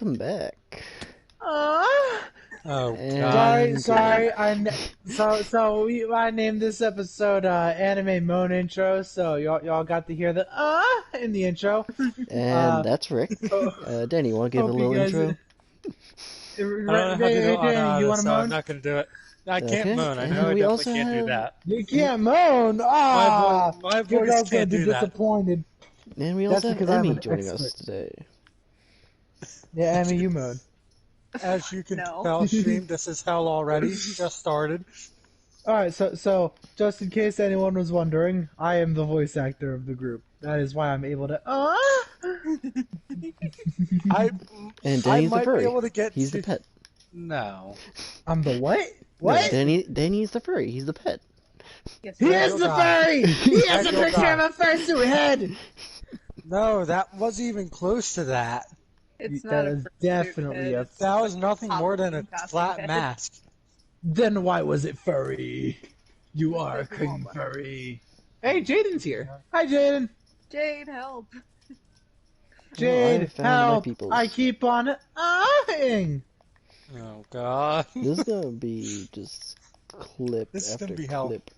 Welcome back. Oh And God. I named this episode Anime Moan Intro, so y'all got to hear the in the intro. that's Rick. Oh, Danny, want to give a hope you little guys. intro? I don't know how to do Danny, you Anna, want to so I'm moan? not going to do it. I can't Okay, moan. I know and I we definitely also can't do have, that. You can't moan. My Your voice girl's gonna can't be do that. disappointed. That's That's because I'm Emmy an joining us expert. today. Yeah, Emmy, you moan. As you can No. tell, stream, this is hell already. Just started. All right, so just in case anyone was wondering, I am the voice actor of the group. That is why I'm able to. I And I Danny's the might be furry. able to get He's to... the pet. No. I'm the what? No, What? Danny's the furry. He's the pet. Yes, He That is you'll the die. furry! He has That a you'll picture die. of a fursuit head! No, that wasn't even close to that. it's That not a is fursuit definitely head, a- it's That was like nothing more than a Halloween costume flat head. mask. Then why was it furry? You are Because we King want one. Furry. Hey, Jaden's here. Hi, Jaden. Jade, help! Jade, I found my help! peoples. I keep on ahhing. Oh God. This is gonna be just clip This is after gonna be hell. clip.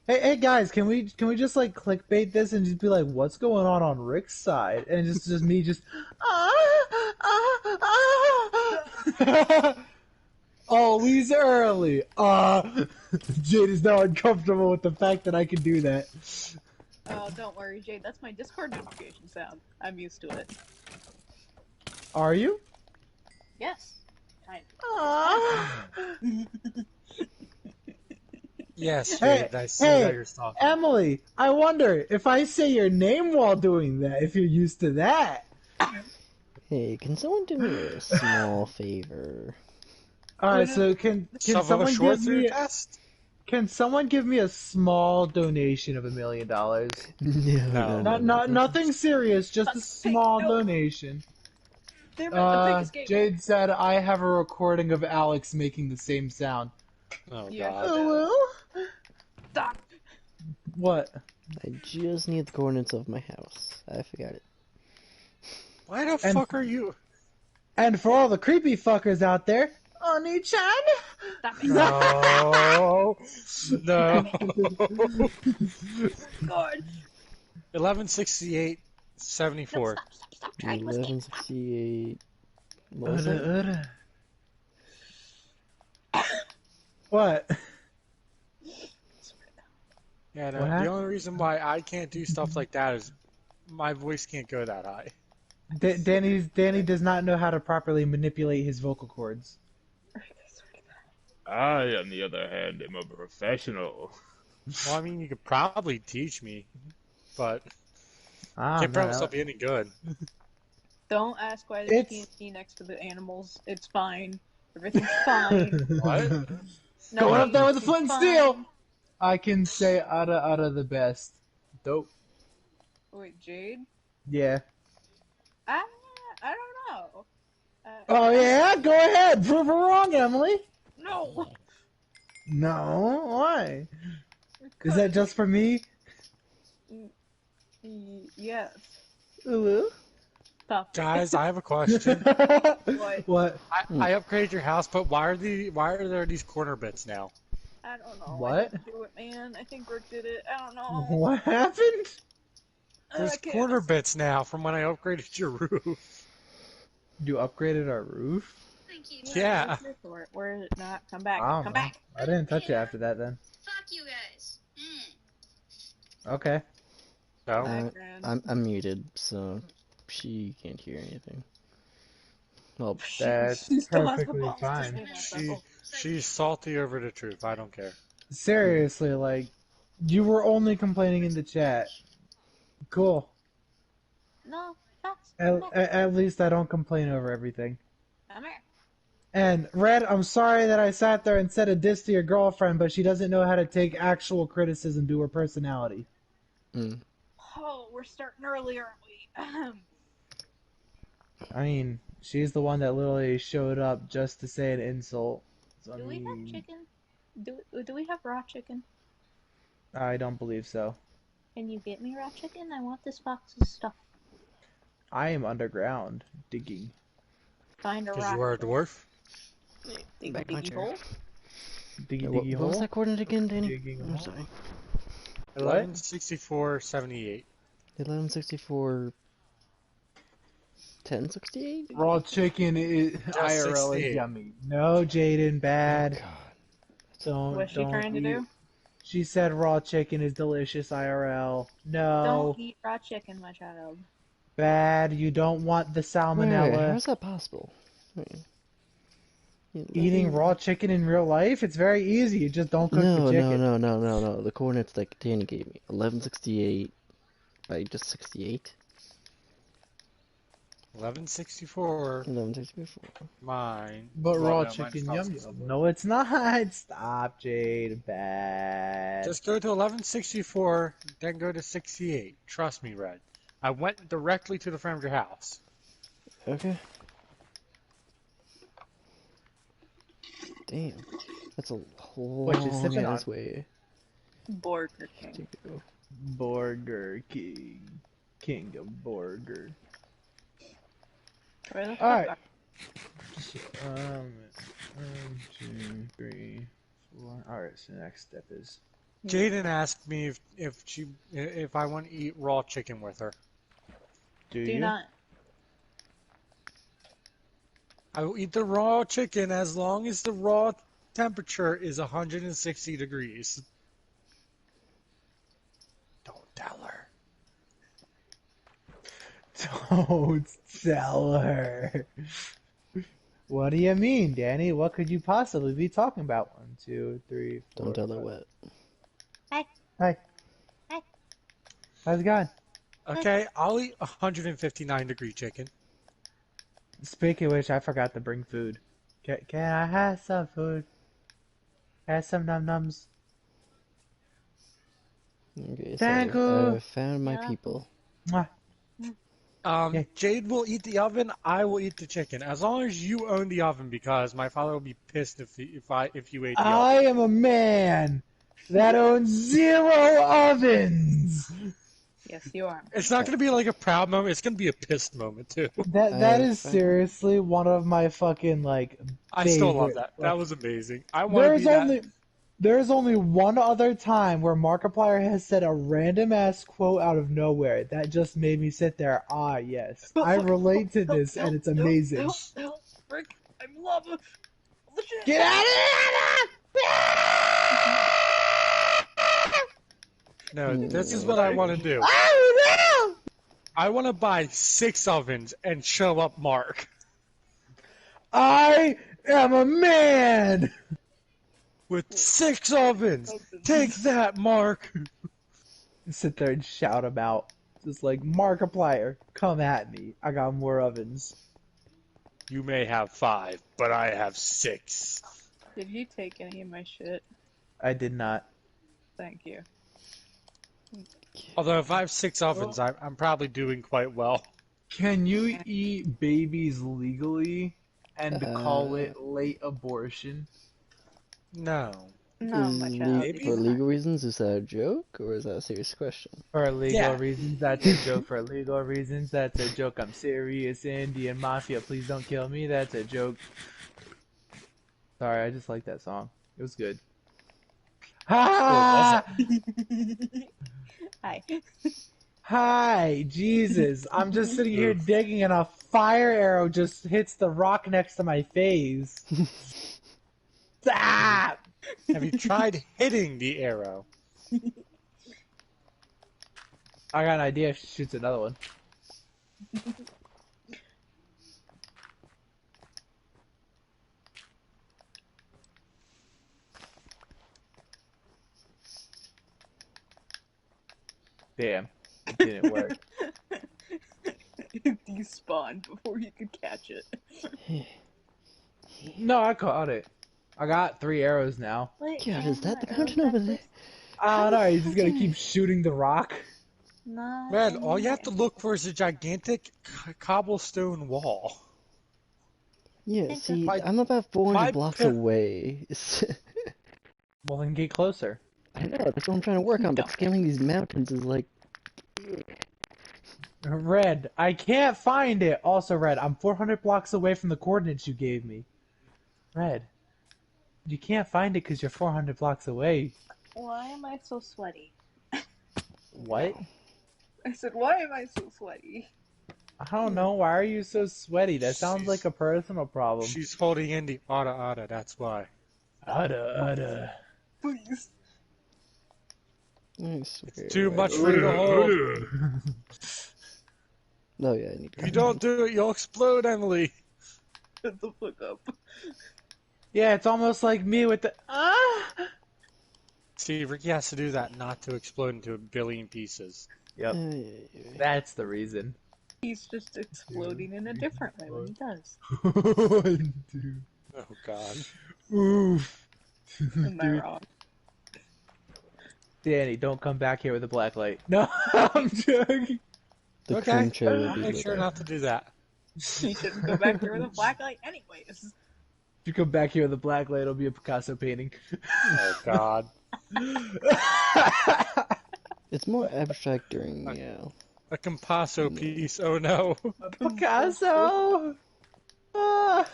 Hey guys, can we just like clickbait this and just be like, what's going on Rick's side? And just me just always early. Jade is now uncomfortable with the fact that I can do that. Oh, don't worry, Jade, that's my Discord notification sound. I'm used to it. Are you? Yes. Kind Yes, Hey, Jade, I see how hey, you're stalking. Emily, I wonder if I say your name while doing that, if you're used to that. Hey, can someone do me a small favor? Alright, so can Some of a someone short give through me test? can someone give me a small donation of $1 million? No. Nothing serious, just a That's small fake, no. donation. Damn it, the pig escaped. Jade said I have a recording of Alex making the same sound. Oh Yeah. God. Hello? Stop! What? I just need the coordinates of my house. I forgot it. Why the And- fuck are you? And for all the creepy fuckers out there, Oni-chan? Stop it! No. No. God! 1168.74. No, stop trying to escape. 1168. What was that? What? Yeah, no, What the happened? only reason why I can't do stuff like that is my voice can't go that high. Danny does not know how to properly manipulate his vocal cords. I, on the other hand, am a professional. Well, I mean, you could probably teach me, but Ah, can't promise no. I'll be any good. Don't ask why there's It's- TNT next to the animals. It's fine. Everything's fine. What? No, Going up there with the flint and fine. steel! I can say Ada the best. Dope. Wait, Jade? Yeah. I don't know. Oh yeah? Go ahead. Prove her wrong, Emily. No! No. Why? Is that just for me? Yes. Ooh. Stop it. Guys, I have a question. What? What? I upgraded your house, but why are there these corner bits now? I don't know. What? I didn't do it, man. I think Rick did it. I don't know. What happened? There's Okay. corner bits now from when I upgraded your roof. You upgraded our roof? Yeah. Let's go for it. Where is it not? Come back. I don't Come know. back. I didn't touch it after that then. Fuck you guys. Okay. So, Back, Gran. I'm muted, so she can't hear anything. Well, That's She still has the perfectly balls to fine. say that, she though. she's salty over the truth. I don't care. Seriously, like, you were only complaining in the chat. Cool. No, that's At least I don't complain over everything. come here. And Red, I'm sorry that I sat there and said a diss to your girlfriend, but she doesn't know how to take actual criticism to her personality. Oh, we're starting early, aren't we? I mean, she's the one that literally showed up just to say an insult. So, Do we have chicken? Do we have raw chicken? I don't believe so. Can you get me raw chicken? I want this box of stuff. I am underground, digging. Find a Because rock. you are a dwarf. Diggy Back in my diggy chair. hole. Diggy Yeah, diggy what was hole. that coordinate again, Danny? Digging a I'm hole. sorry. What? 1164.78. 1164. 1068? Raw chicken is Just IRL is 68. yummy. No, Jaden, bad. God. What's she trying to eat. do? She said raw chicken is delicious IRL. No, Don't eat raw chicken, my child. bad. You don't want the Wait, salmonella. how is that possible? Wait. Eating raw chicken in real life? It's very easy. You just don't cook the No, chicken. no. The coordinates that Danny gave me. 1168 by just 68? 1164. 1164. Mine. But Well, raw no, mine's chicken, not yum 64. yum. No, it's not. Stop, Jade. Bad. Just go to 1164, then go to 68. Trust me, Red. I went directly to the front of your house. Okay. Damn. That's a What you long sipping ass on? way Burger King. to go. Burger King. King of Burger. Where the fuck Alright. are 1, 2, 3, 4. Alright, so the next step is. Jaden asked me if I want to eat raw chicken with her. Do Do you? not. I will eat the raw chicken as long as the raw temperature is 160 degrees. Don't tell her. Don't tell her. What do you mean, Danny? What could you possibly be talking about? 1, 2, 3, 4. Don't tell her 5. what. Hi. Hi. How's it going? Okay, I'll eat 159 degree chicken. Speaking of which, I forgot to bring food. Can I have some food? Have some num nums. Okay, Thank so you. I found my Yeah. people. Mwah. Yeah. Jade will eat the oven. I will eat the chicken, as long as you own the oven, because my father will be pissed if you ate the oven. I am a man that owns 0 ovens. Yes, you are. It's not going to be like a proud moment. It's going to be a pissed moment too. That is found- seriously one of my fucking like. I still love favorite that. That fucking- was amazing. I want to be that. There's only one other time where Markiplier has said a random ass quote out of nowhere that just made me sit there. Ah, yes, I relate to this, and it's amazing. Help, Rick, I'm in lava. Holy shit. Get out of No, this is what I want to do. Oh I want to buy 6 ovens and show up Mark. no! I am a man. With 6 ovens. Take that, Mark. Sit there and shout him out, just like Markiplier, come at me. I got more ovens. You may have 5, but I have 6. Did you take any of my shit? I did not. Thank you. Although if I have 6 ovens, I'm probably doing quite well. Can you eat babies legally and call it late abortion? No. No, my child. Maybe For not. legal reasons, is that a joke or is that a serious question? For legal Yeah. reasons, that's a joke. For legal reasons, that's a joke. I'm serious. Indian Mafia, please don't kill me. That's a joke. Sorry, I just like that song. It was good. Ha! Hi. Hi, Jesus. I'm just sitting here digging and a fire arrow just hits the rock next to my face. Stop! Have you tried hitting the arrow? I got an idea if she shoots another one. Damn, it didn't work. It despawned before you could catch it. No, I caught it. I got 3 arrows now. God, is that the mountain over there? I don't know, you're just gonna keep shooting the rock? Not Man, all you have to anymore. look for is a gigantic cobblestone wall. Yeah, see, My- I'm about 400 my blocks pip- away. Well, then get closer. I know, that's what I'm trying to work on, but scaling these mountains is like... Red, I can't find it. Also, Red, I'm 400 blocks away from the coordinates you gave me. Red, you can't find it because you're 400 blocks away. Why am I so sweaty? What? I said, why am I so sweaty? I don't know. Why are you so sweaty? That sounds like a personal problem. She's holding in the Ada, that's why. Ada. Please. I swear. It's too much for you to hold. No, yeah, I need If you don't do it, you'll explode, Emily. Shut the fuck up. Yeah, it's almost like me with the See, Ricky has to do that not to explode into a billion pieces. Yep, that's the reason. He's just exploding in a different way when he does. Oh, God. Oof. Am I wrong? Danny, don't come back here with a black light. No, I'm joking. The Okay, cream chair will I'll be make lit sure up. not to do that. He shouldn't go back there with a black light anyways. If you come back here with a black light, it'll be a Picasso painting. Oh, God. It's more abstract during, A Compasso piece, oh no. Picasso! Ah,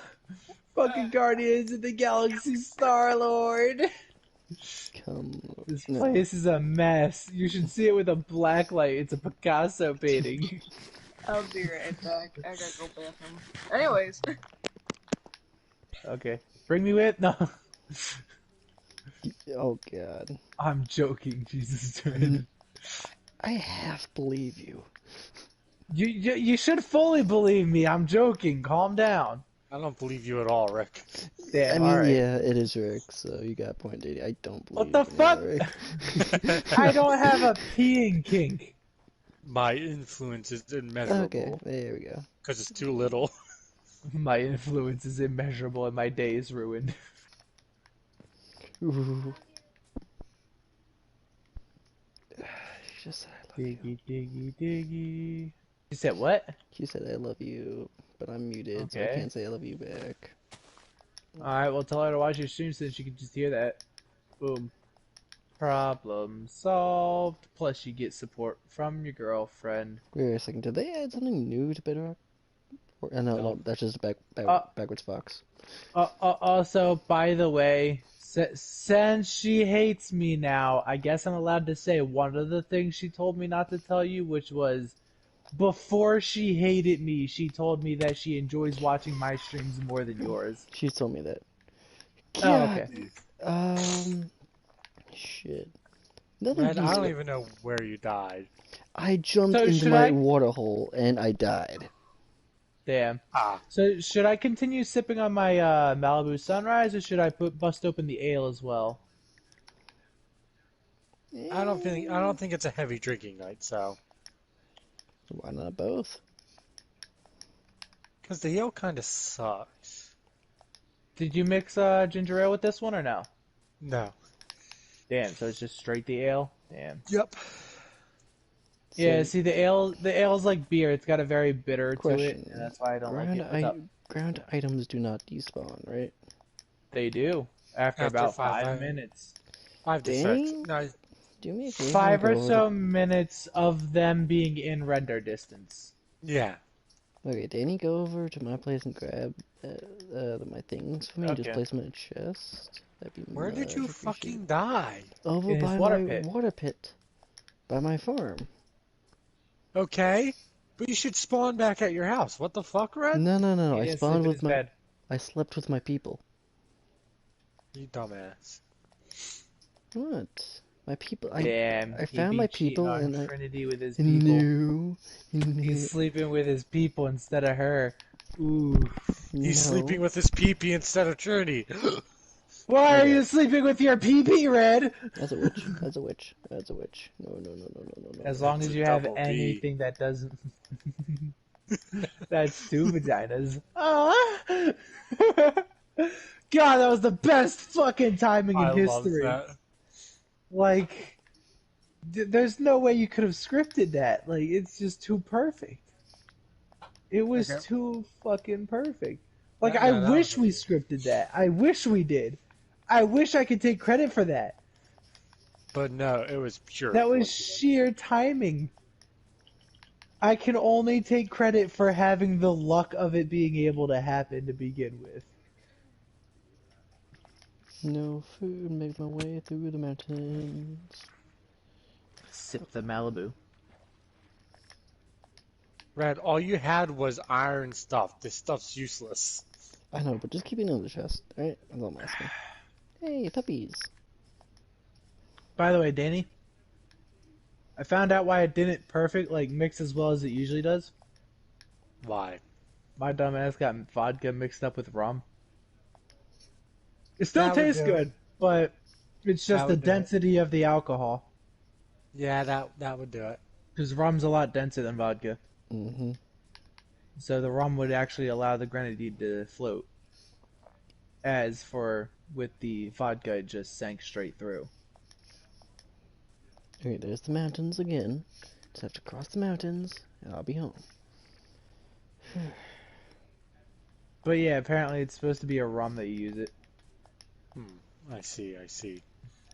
fucking Guardians of the Galaxy Star-Lord! come. This No. place is a mess. You should see it with a black light. It's a Picasso painting. I'll be right back. I gotta go bathroom. Anyways. Okay. Bring me with? No. Oh god. I'm joking, Jesus. Turn. I half believe you. You should fully believe me. I'm joking. Calm down. I don't believe you at all, Rick. Damn, I mean, alright. yeah, it is Rick, so you got a point, Diddy. I don't believe What the you, fuck? Rick. I don't have a peeing kink. My influence is immeasurable. Okay, there we go. Because it's too little. My influence is immeasurable and my day is ruined. Ooh. She just said I love you. Diggy. You said what? She said I love you, but I'm muted, so I Okay. can't say I love you back. Alright, well tell her to watch your stream so she can just hear that. Boom. Problem solved. Plus you get support from your girlfriend. Wait a second, did they add something new to Bedrock? Or, no, that's just backwards Fox. Also, by the way, since she hates me now, I guess I'm allowed to say one of the things she told me not to tell you, which was before she hated me, she told me that she enjoys watching my streams more than yours. She told me that. Oh, okay. Shit. Nothing Red, I don't easy. even know where you died. I jumped So into should my I- water hole and I died. Damn. Ah. So should I continue sipping on my Malibu Sunrise, or should I bust open the ale as well? I don't think it's a heavy drinking night, so. Why not both? Because the ale kind of sucks. Did you mix ginger ale with this one or no? No. Damn, so it's just straight the ale? Damn. Yep. Yeah, So, see the ale's like beer, it's got a very bitter to it, Question. and that's why I don't like it. What's up? ground items do not despawn, right? They do. After about 5 minutes. 5 to Dang. 6. No, Do me a favor. 5 go or over so minutes of them being in render distance. yeah. Okay, Danny, go over to my place and grab my things for me. and Just Okay. place them in a chest. That'd be Where did much you appreciated. fucking die? Over In his by water my pit. water pit. By my farm. Okay. But you should spawn back at your house. What the fuck, Red? No. He I didn't spawned sleep in with his my. bed. I slept with my people. You dumbass. What? My people. Damn, I he found be my cheating people on and I. Trinity with his people. No. He's sleeping with his people instead of her. Ooh. He's sleeping with his pee-pee instead of Trinity. Why are you sleeping with your pee-pee, Red? That's a witch. That's a witch. That's a witch. No. As long as That's a you have double D. anything that doesn't... That's 2 vaginas. Oh. God, that was the best fucking timing in I love history. that. Like, there's no way you could have scripted that. Like, it's just too perfect. It was Okay. too fucking perfect. Like, Yeah, I that wish was- we scripted that. I wish we did. I wish I could take credit for that. But no, it was pure. That was luck. sheer timing. I can only take credit for having the luck of it being able to happen to begin with. No food, make my way through the mountains. Sip the Malibu. Red, all you had was iron stuff. This stuff's useless. I know, but just keep it in the chest, alright? That's all I'm asking. Hey, puppies. By the way, Danny, I found out why it didn't perfect like mix as well as it usually does. Why? My dumbass got vodka mixed up with rum. It still That would tastes do it. good, but it's just That the would do it. density of the alcohol. Yeah, that would do it. Because rum's a lot denser than vodka. Mm-hmm. So the rum would actually allow the grenadine to float. As for with the vodka, it just sank straight through. Okay, there's the mountains again. Just have to cross the mountains, and I'll be home. But yeah, apparently it's supposed to be a rum that you use it. I see, I see.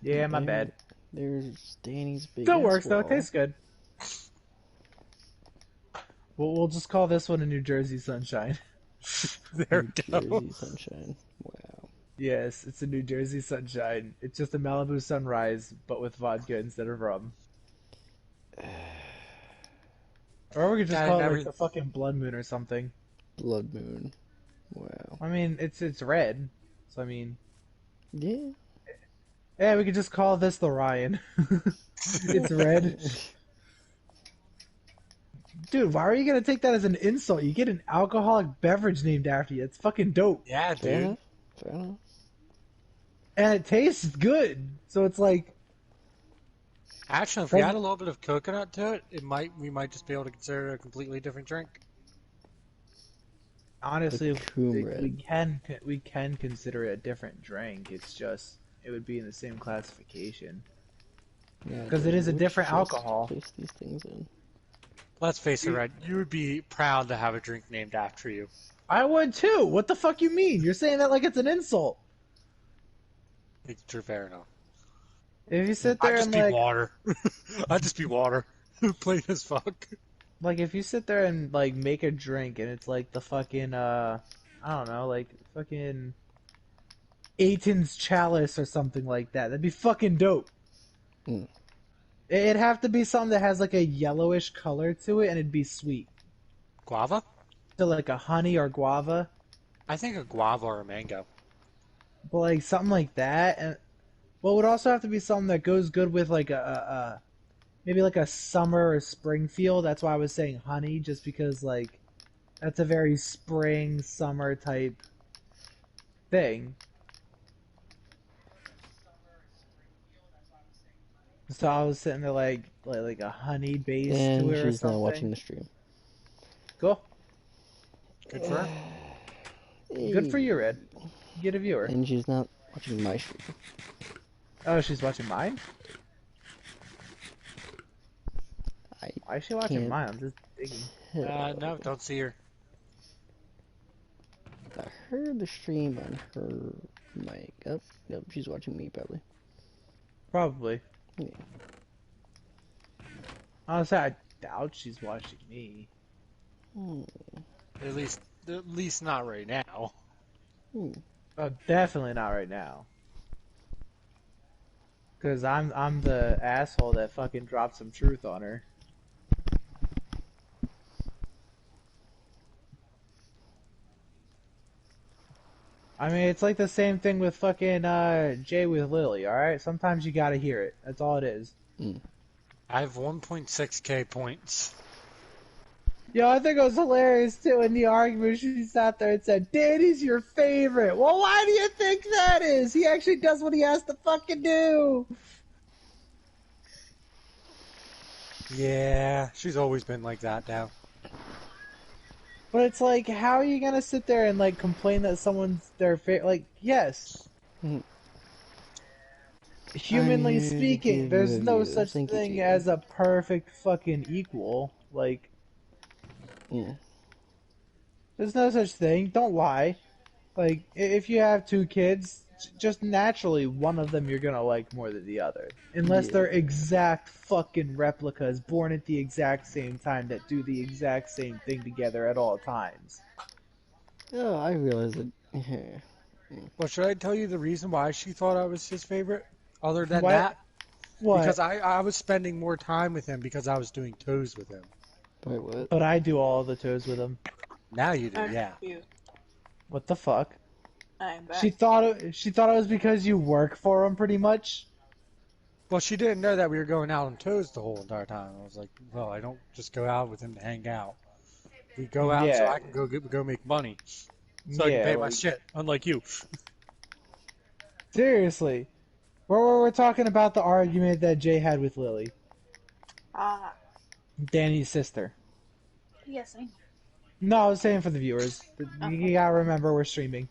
Yeah, my There- bad. There's Danny's big Still ass works though, wall. it tastes good. We'll just call this one a New Jersey Sunshine. There we go. Jersey sunshine. Wow. Yes, it's a New Jersey Sunshine. It's just a Malibu Sunrise, but with vodka instead of rum. Or we could just God, call it never- like the fucking Blood Moon or something. Blood moon. Wow. I mean, it's red, so I mean, Yeah. yeah, we could just call this the Ryan. It's red. Dude, why are you gonna take that as an insult? You get an alcoholic beverage named after you. It's fucking dope. Yeah, Fair dude. enough. Fair enough. And it tastes good. So it's like, Actually, if we add a little bit of coconut to it, we might just be able to consider it a completely different drink. honestly, Coom Red. we can consider it a different drink. It's just, it would be in the same classification. Yeah, 'Cause it is a which different chest to alcohol. Place these things in. Let's face it, Red. You would be proud to have a drink named after you. I would too. What the fuck you mean? You're saying that like it's an insult. It's true, fair enough. If you sit I'd there just and be like, water. I'd just be water. Plain as fuck. like if you sit there and like make a drink and it's like the fucking I don't know, like fucking Aiton's Chalice or something like that. That'd be fucking dope. Mm. It'd have to be something that has like a yellowish color to it and it'd be sweet. Guava? So like a honey or guava. I think a guava or a mango. But like something like that, and well, it would also have to be something that goes good with like a maybe like a summer or spring feel. That's why I was saying honey, just because like that's a very spring summer type thing. So I was sitting there like a honey base And to it or she's something. now watching the stream. Cool. Good for her. Good for you, Red. Get a viewer. And she's not watching my stream. Oh, she's watching mine? Why is she watching Can't mine? I'm just digging. No, don't see her. I heard the stream on her mic. Oh, yep, she's watching me probably. Probably. Yeah. Honestly, I doubt she's watching me. At least not right now. Oh, definitely not right now. Cause I'm the asshole that fucking dropped some truth on her. I mean, it's like the same thing with fucking Jay with Lily, alright? Sometimes you gotta hear it. That's all it is. I have 1.6k points. Yo, I think it was hilarious too in the argument. She sat there and said, Danny's your favorite. Well, why do you think that is? He actually does what he has to fucking do. Yeah, she's always been like that now. But it's like, how are you gonna sit there and like complain that someone's their favorite? Like, yes. Humanly speaking, there's no such thing as a perfect fucking equal. Like, there's no such thing. Don't lie. Like, if you have two kids, just naturally, one of them you're gonna like more than the other, unless Yeah. they're exact fucking replicas, born at the exact same time that do the exact same thing together at all times. Oh, I realize it. Yeah. Well, should I tell you the reason why she thought I was his favorite? Other than What? that, because What? I was spending more time with him because I was doing toes with him. Wait, what? But I do all the toes with him. Now you do, I'm yeah. confused. What the fuck? I'm back. She thought it was because you work for him, pretty much. Well, she didn't know that we were going out on toes the whole entire time. I was like, well, I don't just go out with him to hang out. We go out so Yeah. I can go make money, so I can Yeah, pay my like, shit. Unlike you. seriously. We're talking about the argument that Jay had with Lily, Ah, Danny's sister. yes, I know. No, I was saying for the viewers. Oh, You gotta remember we're streaming.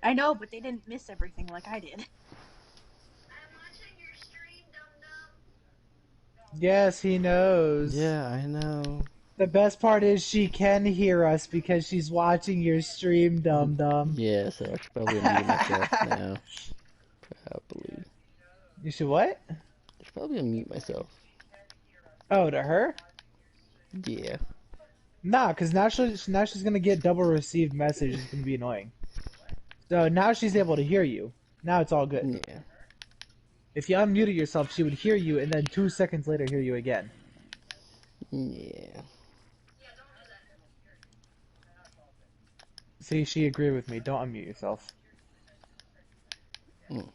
I know, but they didn't miss everything like I did. Yes, he knows. Yeah, I know. The best part is she can hear us because she's watching your stream, dum dum. Yeah, so I should probably unmute myself now. Probably. You should what? I should probably unmute myself. Oh, to her? Yeah. Nah, because now she's gonna get double received message. It's gonna be annoying. So now she's able to hear you. Now it's all good. Yeah. If you unmuted yourself, she would hear you, and then 2 seconds later hear you again. Yeah. See, she agreed with me. Don't unmute yourself. Mm.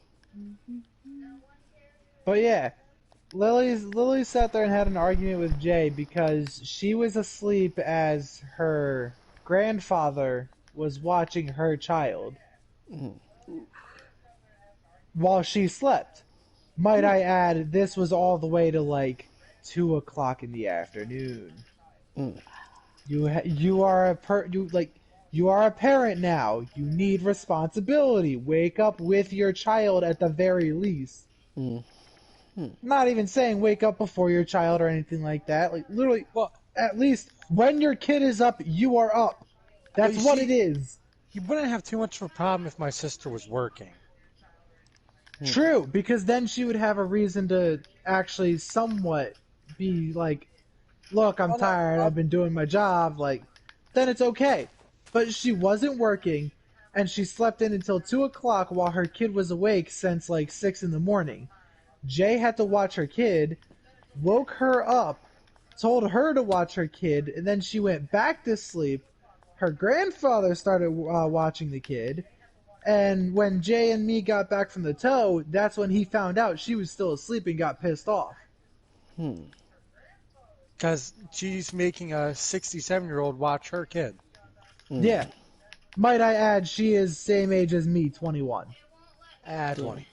But yeah, Lily sat there and had an argument with Jay because she was asleep as her grandfather was watching her child Mm. while she slept. Might I add, this was all the way to like 2 o'clock in the afternoon. Mm. You are a parent now. You need responsibility. Wake up with your child at the very least. Mm. Not even saying wake up before your child or anything like that. Like literally, Well, at least when your kid is up, you are up. That's you what see- it is. you wouldn't have too much of a problem if my sister was working. True, because then she would have a reason to actually somewhat be like, look, I'm Well, no, tired, I've been doing my job, like, then it's okay. But she wasn't working, and she slept in until 2 o'clock while her kid was awake since like 6 in the morning. Jay had to watch her kid, woke her up, told her to watch her kid, and then she went back to sleep. Her grandfather started watching the kid. And when Jay and me got back from the tow, that's when he found out she was still asleep and got pissed off. Hmm. Because she's making a 67-year-old watch her kid. Mm. Yeah. Might I add, she is same age as me, 21. 20.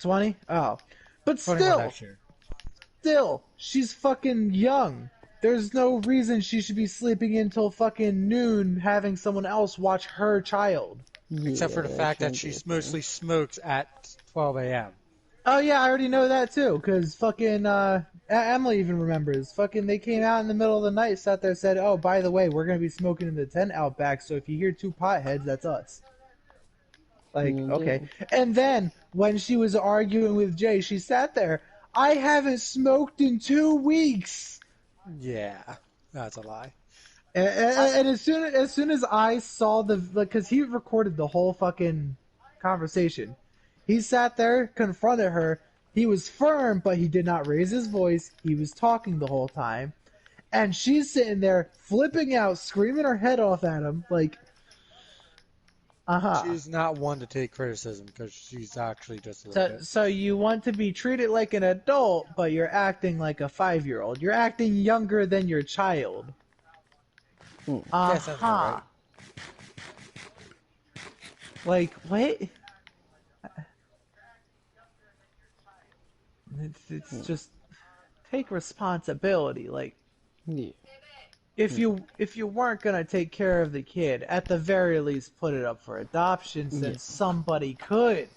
20? Oh. But 21 next year. still, she's fucking young. There's no reason she should be sleeping until fucking noon having someone else watch her child. Except for the Yeah, fact that can't she do it, mostly smokes at 12 a.m. Oh yeah, I already know that too, because fucking, Emily even remembers. Fucking, they came out in the middle of the night, sat there, said, oh, by the way, we're gonna be smoking in the tent out back, so if you hear 2 potheads, that's us. Like, Mm, okay. And then, when she was arguing with Jay, she sat there, I haven't smoked in 2 weeks! Yeah, that's a lie. And as soon as I saw because he recorded the whole fucking conversation, he sat there, confronted her. He was firm, but he did not raise his voice. He was talking the whole time, and she's sitting there flipping out, screaming her head off at him, like, She's not one to take criticism because she's actually just a little bit. So you want to be treated like an adult, but you're acting like a 5-year-old. You're acting younger than your child. Yes, that's right. Like, what? It's just take responsibility. Like, Yeah. if you weren't gonna take care of the kid, at the very least put it up for adoption since somebody could.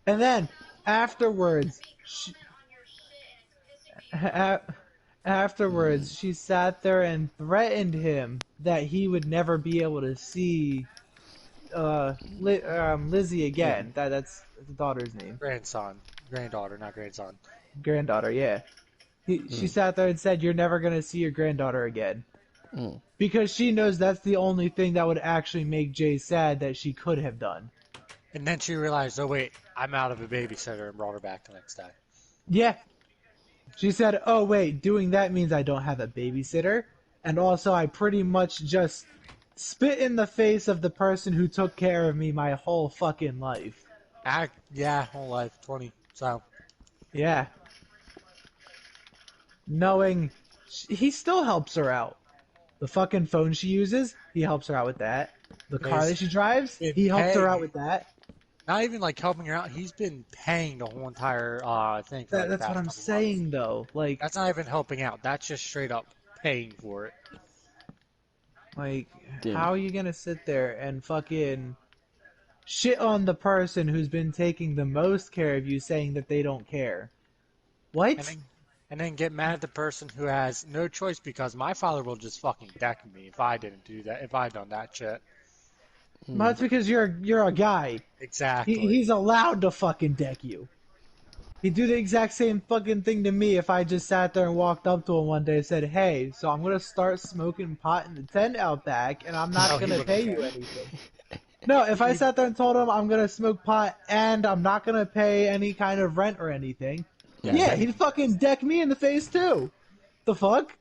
And then afterwards, she sat there and threatened him that he would never be able to see Lizzie again. That's the daughter's name. Granddaughter, not grandson. Granddaughter, yeah. She sat there and said, "You're never gonna see your granddaughter again," Mm. because she knows that's the only thing that would actually make Jay sad that she could have done. And then she realized, oh wait, I'm out of a babysitter, and brought her back the next day. Yeah. She said, "Oh wait, doing that means I don't have a babysitter, and also I pretty much just spit in the face of the person who took care of me my whole fucking life." Yeah, whole life, 20. So Yeah. Knowing he still helps her out. The fucking phone she uses, he helps her out with that. The car that she drives, been he helps her out paying, with that. not even like helping her out. He's been paying the whole entire thing for like the That's what past I'm couple months. saying though. That's not even helping out. That's just straight up paying for it. Damn. How are you gonna sit there and fucking shit on the person who's been taking the most care of you, saying that they don't care? What? And then get mad at the person who has no choice because my father will just fucking deck me if I didn't do that, if I done that shit. Well, that's because you're a guy. Exactly. He's allowed to fucking deck you. He'd do the exact same fucking thing to me if I just sat there and walked up to him one day and said, "Hey, so I'm gonna start smoking pot in the tent out back, and I'm not No, he gonna wouldn't pay care. you anything." No, if I sat there and told him I'm gonna smoke pot and I'm not gonna pay any kind of rent or anything, yeah, he'd fucking deck me in the face too. The fuck?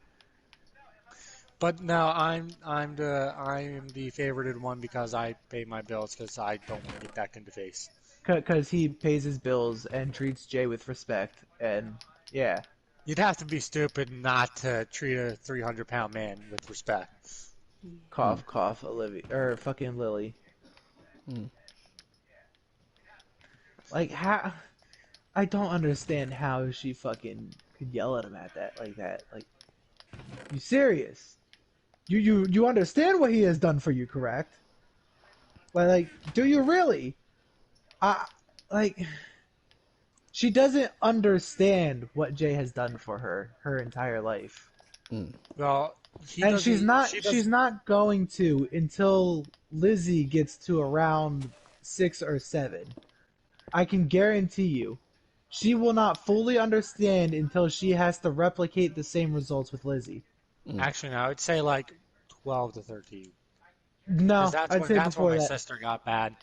But no, I am the favorited one because I pay my bills because I don't want to get decked in the face. Because he pays his bills and treats Jay with respect, and yeah. You'd have to be stupid not to treat a 300-pound man with respect. Cough, cough, Olivia, or fucking Lily. Mm. Like, how? I don't understand how she fucking could yell at him at that like that. Like, you serious? You understand what he has done for you, correct? Like, do you really? Like, she doesn't understand what Jay has done for her entire life. Mm. Well, And she's not going to until Lizzie gets to around 6 or 7. I can guarantee you. She will not fully understand until she has to replicate the same results with Lizzie. Actually, no, I would say like 12 to 13. No, Because I'd say that's when before my that. sister got bad.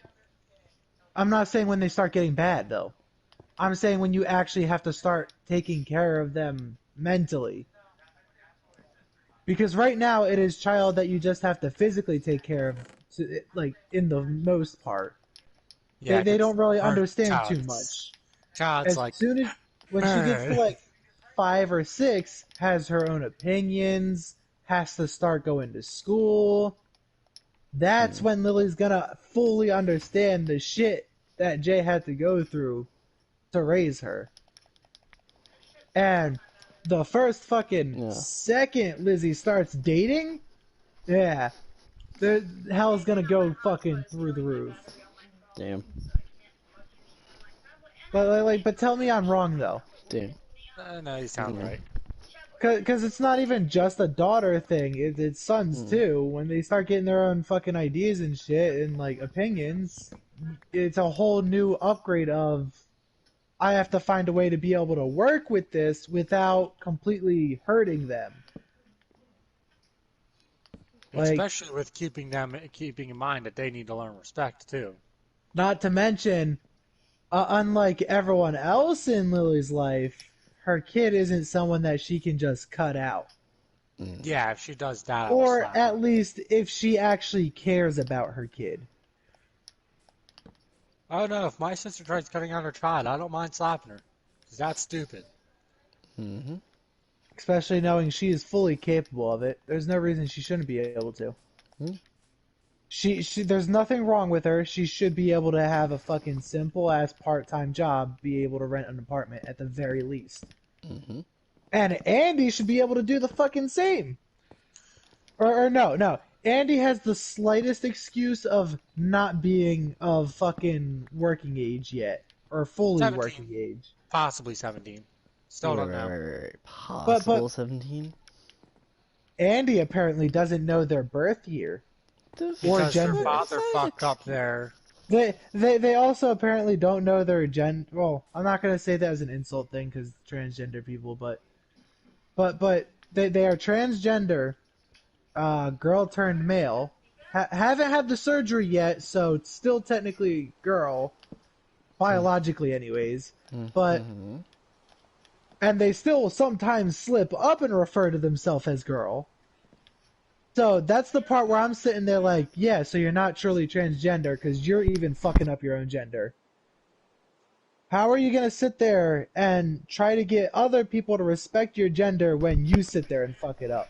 I'm not saying when they start getting bad, though. I'm saying when you actually have to start taking care of them mentally. Because right now it is child that you just have to physically take care of, like, in the most part. Yeah, They don't really her understand too child's- much. Child's As like, soon as when she gets to like 5 or 6, has her own opinions, has to start going to school. That's when Lily's gonna fully understand the shit that Jay had to go through to raise her. And the first fucking second Lizzie starts dating, yeah, the hell's gonna go fucking through the roof. Damn. But tell me I'm wrong though. Damn. no, you sound right. Because it's not even just a daughter thing, it's sons too. When they start getting their own fucking ideas and shit and like opinions, it's a whole new upgrade of I have to find a way to be able to work with this without completely hurting them. Like, especially with keeping in mind that they need to learn respect too. not to mention, unlike everyone else in Lily's life, her kid isn't someone that she can just cut out. Yeah, if she does that, Or at least if she actually cares about her kid. Oh no, if my sister tries cutting out her child, I don't mind slapping her. Because that's stupid. Mm-hmm. Especially knowing she is fully capable of it. There's no reason she shouldn't be able to. There's nothing wrong with her. She should be able to have a fucking simple ass part-time job, be able to rent an apartment at the very least. Mm-hmm. And Andy should be able to do the fucking same. Or no. Andy has the slightest excuse of not being of fucking working age yet. Or fully 17. working age. Possibly 17. Still don't know. Right. Possible But 17? Andy apparently doesn't know their birth year. The Or Because her gender. father What? fucked up their. They also apparently don't know their Well, I'm not gonna say that as an insult thing because transgender people, but they are transgender, girl turned male. Haven't had the surgery yet, so it's still technically girl, biologically, anyways. But Mm-hmm. and they still sometimes slip up and refer to themselves as girl. So that's the part where I'm sitting there like, yeah, so you're not truly transgender because you're even fucking up your own gender. How are you going to sit there and try to get other people to respect your gender when you sit there and fuck it up?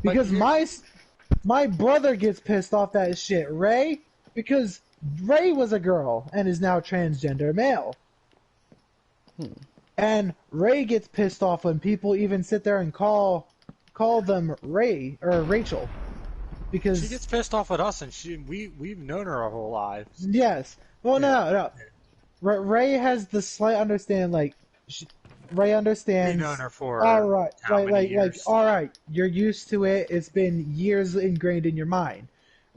Because my brother gets pissed off that shit, Ray, because Ray was a girl and is now transgender male. And Ray gets pissed off when people even sit there and call them Ray or Rachel. Because She gets pissed off at us, and we've known her our whole lives. yes. Well, Yeah. no. Ray has the slight understand, like, Ray understands. We've known her for all right, how many years? all right, you're used to it. It's been years ingrained in your mind.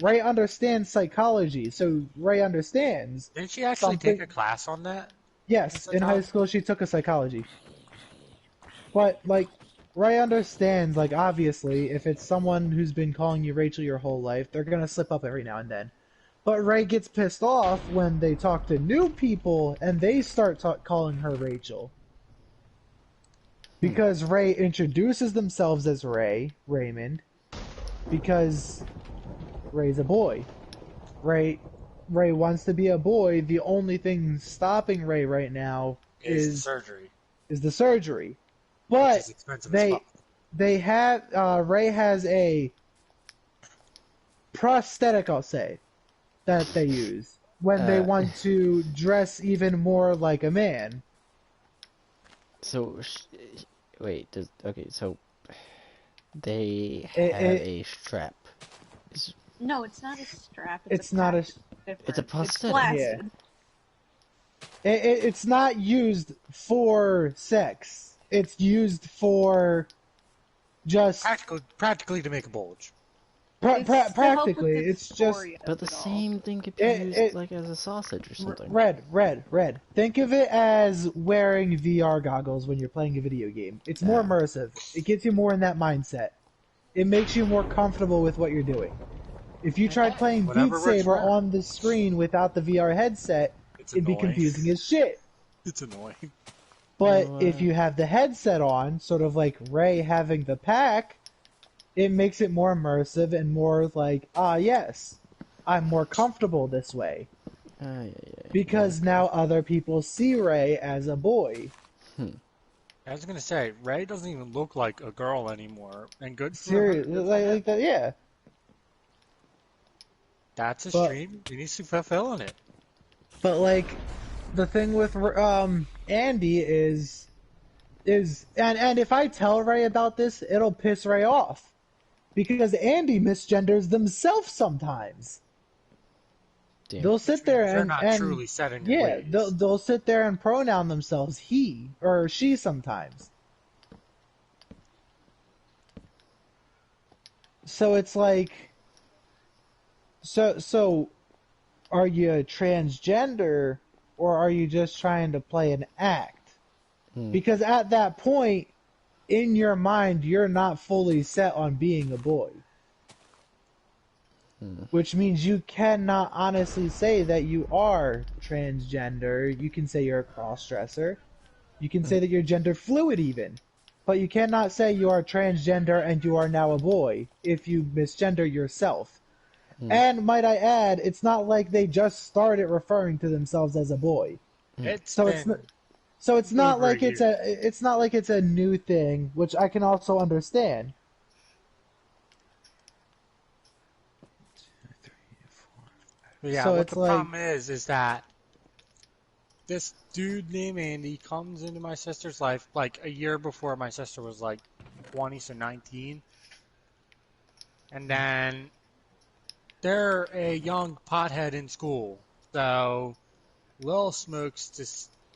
Ray understands psychology, so Ray understands. Didn't she actually something- take a class on that? Yes, in high school she took a psychology. But like, Ray understands. Like, obviously, if it's someone who's been calling you Rachel your whole life, they're gonna slip up every now and then. But Ray gets pissed off when they talk to new people and they start calling her Rachel. Because Ray introduces themselves as Raymond, because Ray's a boy. Ray wants to be a boy. The only thing stopping Ray right now Is the is surgery. the surgery. Which But is expensive as fuck. they have Ray has a prosthetic, I'll say, that they use when they want to dress even more like a man. So, wait. Okay. So they It- have a strap. No, it's not a strap. It's not a. It's a prosthetic. Blasted. It's not used for sex. It's used for just Practically to make a bulge. It's to help with practically. It's just dysphoria But the of it all. same thing could be It- used it- like as a sausage or something. red. Think of it as wearing VR goggles when you're playing a video game. It's more immersive. It gets you more in that mindset. It makes you more comfortable with what you're doing. If you tried playing Beat Whatever works Saber for her. on the screen without the VR headset, It's it'd be annoying. confusing as shit. It's annoying. But Oh, if you have the headset on, sort of like Ray having the pack, it makes it more immersive and more like, yes, I'm more comfortable this way. Yeah. Because now other people see Ray as a boy. I was gonna say, Ray doesn't even look like a girl anymore, and good for her. Seriously, like that, yeah. That's a But- stream. He needs to fulfill in it. But like, the thing with Andy is and if I tell Ray about this, it'll piss Ray off, because Andy misgenders themselves sometimes. Damn. They'll sit there They're and not truly set in your ways. they'll sit there and pronoun themselves he or she sometimes. So it's like, so are you transgender or are you just trying to play an act? Because at that point, in your mind, you're not fully set on being a boy. Which means you cannot honestly say that you are transgender. You can say you're a cross-dresser. You can say that you're gender fluid even. But you cannot say you are transgender and you are now a boy if you misgender yourself. And might I add, it's not like they just started referring to themselves as a boy. So it's not over a like it's not like it's a new thing, which I can also understand. Yeah, So what it's the like- problem is that this dude named Andy comes into my sister's life like a year before my sister was like 20, so 19. And then they're a young pothead in school. So Lil smokes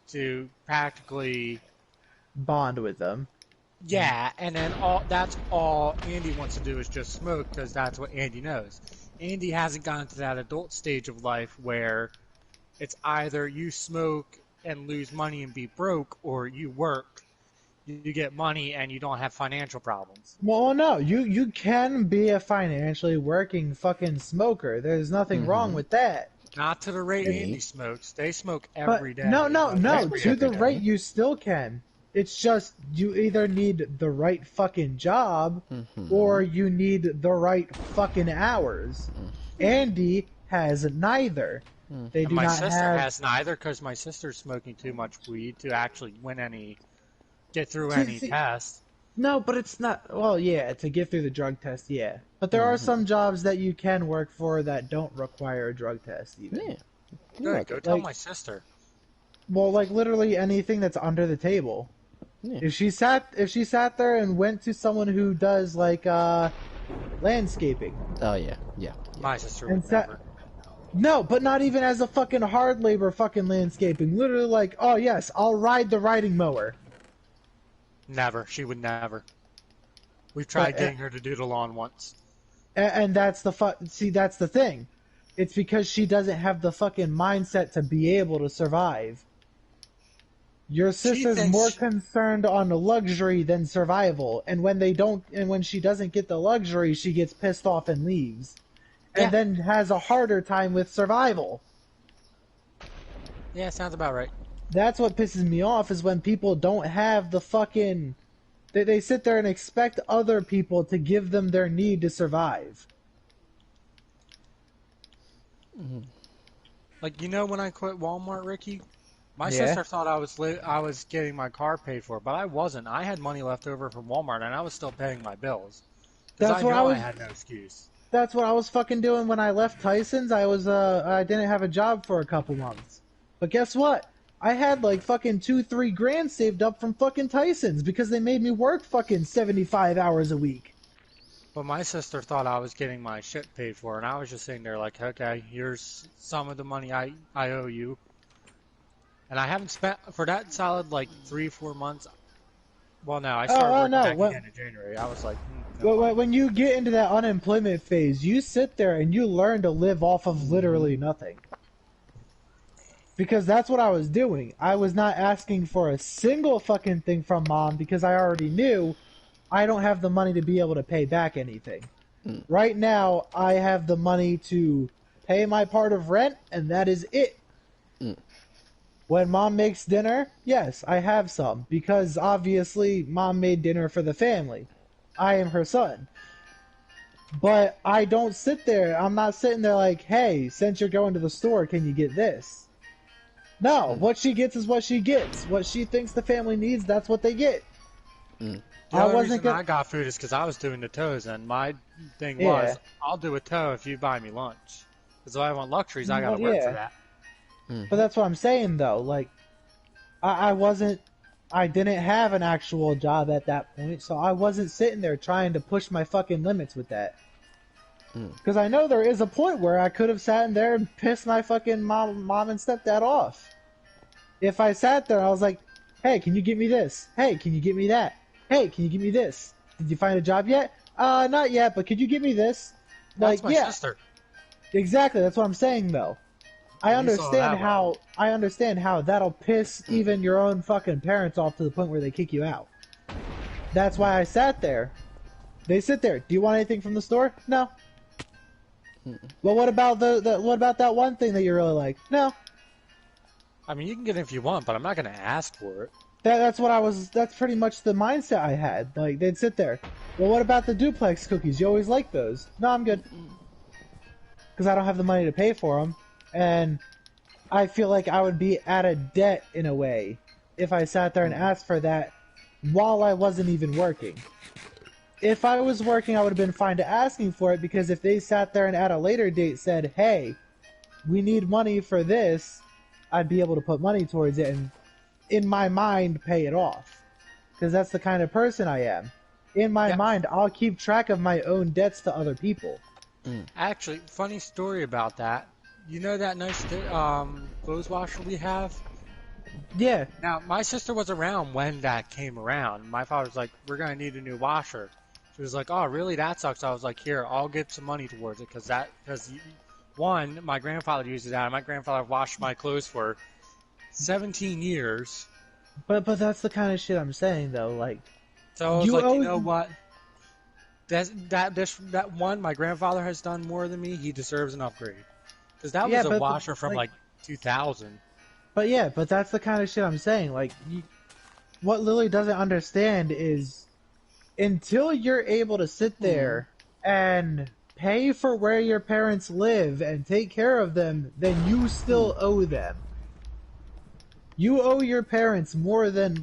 to practically, Bond with them. yeah, and then that's all Andy wants to do is just smoke because that's what Andy knows. Andy hasn't gotten to that adult stage of life where it's either you smoke and lose money and be broke, or you work, you get money, and you don't have financial problems. Well, no, you can be a financially working fucking smoker. There's nothing wrong with that. Not to the rate Me. Andy smokes. They smoke But every day. no, like to the every rate day. you still can. It's just you either need the right fucking job or you need the right fucking hours. Andy has neither. They And do my not sister have. has neither because my sister's smoking too much weed to actually get through See- any see- test. No, but it's not. Well, yeah, to get through the drug test, yeah. But there are some jobs that you can work for that don't require a drug test, even. Yeah. Good, go tell like- my sister. Well, like literally anything that's under the table. Yeah. If she sat there and went to someone who does like landscaping, Oh yeah. Yeah. My sister And would sa- never. no, but not even as a fucking hard labor fucking landscaping. Literally like, oh yes, I'll ride the riding mower. Never. She would never. We've tried But, getting her to do the lawn once. And that's see, that's the thing. It's because she doesn't have the fucking mindset to be able to survive. Your sister's thinks more she- concerned on the luxury than survival, and when she doesn't get the luxury, she gets pissed off and leaves, Yeah. and then has a harder time with survival. Yeah, sounds about right. That's what pisses me off is when people don't have the fucking. They sit there and expect other people to give them their need to survive. Like, you know when I quit Walmart, Ricky? My Yeah. sister thought I was getting my car paid for, but I wasn't. I had money left over from Walmart, and I was still paying my bills. Because That's I what know I was. I had no excuse. That's what I was fucking doing when I left Tyson's. I didn't have a job for a couple months. But guess what? I had like fucking 2-3 grand saved up from fucking Tyson's because they made me work fucking 75 hours a week. But my sister thought I was getting my shit paid for, and I was just sitting there like, okay, here's some of the money I owe you. And I haven't spent, for that solid like 3-4 months. Well, no, I started working no, back what- again in January. I was like, no. When you get into that unemployment phase, you sit there and you learn to live off of literally nothing. Because that's what I was doing. I was not asking for a single fucking thing from mom because I already knew I don't have the money to be able to pay back anything. Right now, I have the money to pay my part of rent, and that is it. When mom makes dinner, yes, I have some, because obviously mom made dinner for the family. I am her son. But I don't sit there, I'm not sitting there like, hey, since you're going to the store, can you get this? No, what she gets is what she gets. What she thinks the family needs, that's what they get. The I only wasn't reason gonna- I got food is because I was doing the toes, and my thing Yeah. was, I'll do a toe if you buy me lunch. Because if I want luxuries, I gotta Well, work yeah. for that. But that's what I'm saying, though. Like, I didn't have an actual job at that point, so I wasn't sitting there trying to push my fucking limits with that. Because I know there is a point where I could have sat in there and pissed my fucking mom and stepdad off. If I sat there, I was like, hey, can you get me this? Hey, can you get me that? Hey, can you get me this? Did you find a job yet? Not yet, but could you get me this? That's Like, my yeah, sister. exactly. That's what I'm saying, though. I You saw that understand how that'll piss even your own fucking parents off to the point where they kick you out. That's why I sat there. They sit there. Do you want anything from the store? No. Well, what about what about that one thing that you really like? No. I mean, you can get it if you want, but I'm not gonna ask for it. That's pretty much the mindset I had. Like, they'd sit there. Well, what about the duplex cookies? You always like those. No, I'm good. Because I don't have the money to pay for them. And I feel like I would be at a debt in a way if I sat there and asked for that while I wasn't even working. If I was working, I would have been fine to asking for it, because if they sat there and at a later date said, hey, we need money for this, I'd be able to put money towards it and, in my mind, pay it off. Because that's the kind of person I am. In my mind, I'll keep track of my own debts to other people. Actually, funny story about that. You know that nice clothes washer we have? Yeah. Now, my sister was around when that came around. My father's like, we're going to need a new washer. She was like, "Oh, really? That sucks." I was like, "Here, I'll get some money towards it because one, my grandfather used it out. My grandfather washed my clothes for 17 years. But that's the kind of shit I'm saying though. Like So I was you like, you owe. know what? That one my grandfather has done more than me. He deserves an upgrade because that Yeah, was a but washer from like, like 2000. but yeah, but that's the kind of shit I'm saying. Like, what Lily doesn't understand is until you're able to sit there and pay for where your parents live and take care of them, then you still owe them. You owe your parents more than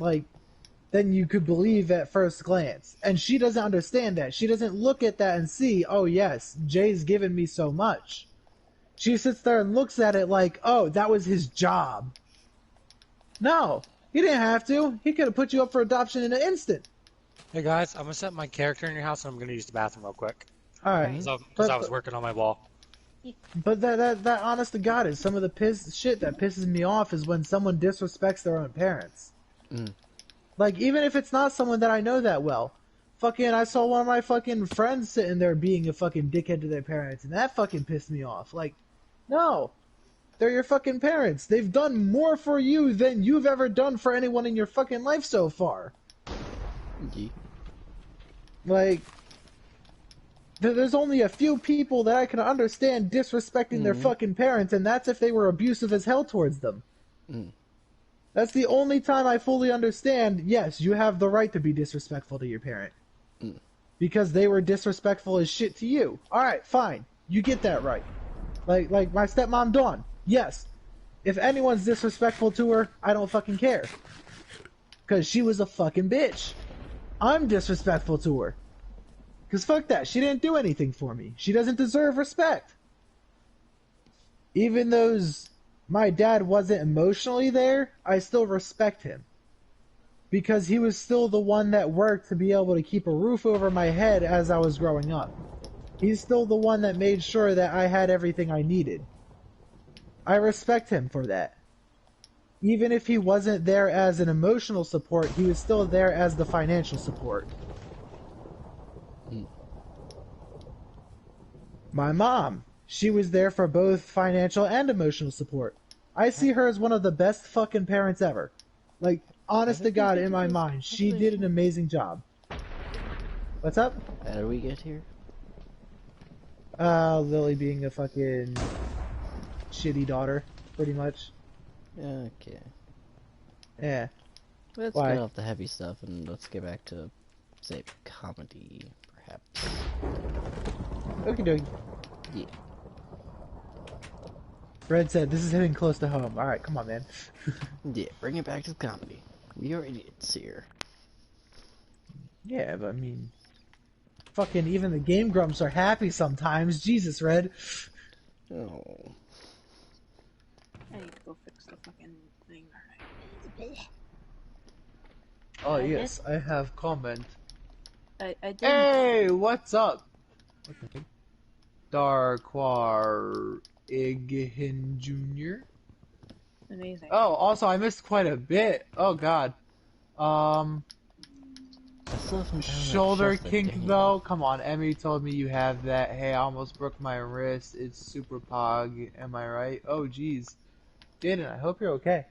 you could believe at first glance. And she doesn't understand that. She doesn't look at that and see, oh yes, Jay's given me so much. She sits there and looks at it like, oh, that was his job. No, he didn't have to. He could have put you up for adoption in an instant. Hey guys, I'm gonna set my character in your house and I'm gonna use the bathroom real quick Alright. because I was working on my wall. But that honest to God is some of the shit that pisses me off is when someone disrespects their own parents. Like, even if it's not someone that I know that well. Fucking, I saw one of my fucking friends sitting there being a fucking dickhead to their parents, and that fucking pissed me off. Like, no. They're your fucking parents. They've done more for you than you've ever done for anyone in your fucking life so far. Yeah. Like, there's only a few people that I can understand disrespecting their fucking parents, and that's if they were abusive as hell towards them. That's the only time I fully understand, yes, you have the right to be disrespectful to your parent. Because they were disrespectful as shit to you. Alright, fine. You get that right. Like my stepmom Dawn. Yes. If anyone's disrespectful to her, I don't fucking care. Because she was a fucking bitch. I'm disrespectful to her. Because fuck that. She didn't do anything for me. She doesn't deserve respect. Even though my dad wasn't emotionally there, I still respect him. Because he was still the one that worked to be able to keep a roof over my head as I was growing up. He's still the one that made sure that I had everything I needed. I respect him for that. Even if he wasn't there as an emotional support, he was still there as the financial support. My mom, she was there for both financial and emotional support. I see her as one of the best fucking parents ever. Like, honest to God, in my mind, she did an amazing job. What's up? How do we get here? Lily being a fucking shitty daughter, pretty much. Okay. Yeah. Let's Why? get off the heavy stuff and let's get back to, say, comedy, perhaps. Okie dokie. Yeah. Red said, this is hitting close to home. Alright, come on, man. Yeah, bring it back to comedy. We are idiots here. Yeah, but I mean... Fucking even the Game Grumps are happy sometimes. Jesus, Red. Oh. I need to go fix the fucking thing. Alright. Oh, yes, I have comment. I did. Hey, what's up? What the heck? Darkwar Ighin Jr. Amazing. Oh, also, I missed quite a bit. Oh, God. I still haven't found that Shoulder chest that kink, Danny though? Come on, Emmy told me you have that. Hey, I almost broke my wrist. It's super pog. Am I right? Oh, jeez. Jaden, I hope you're okay.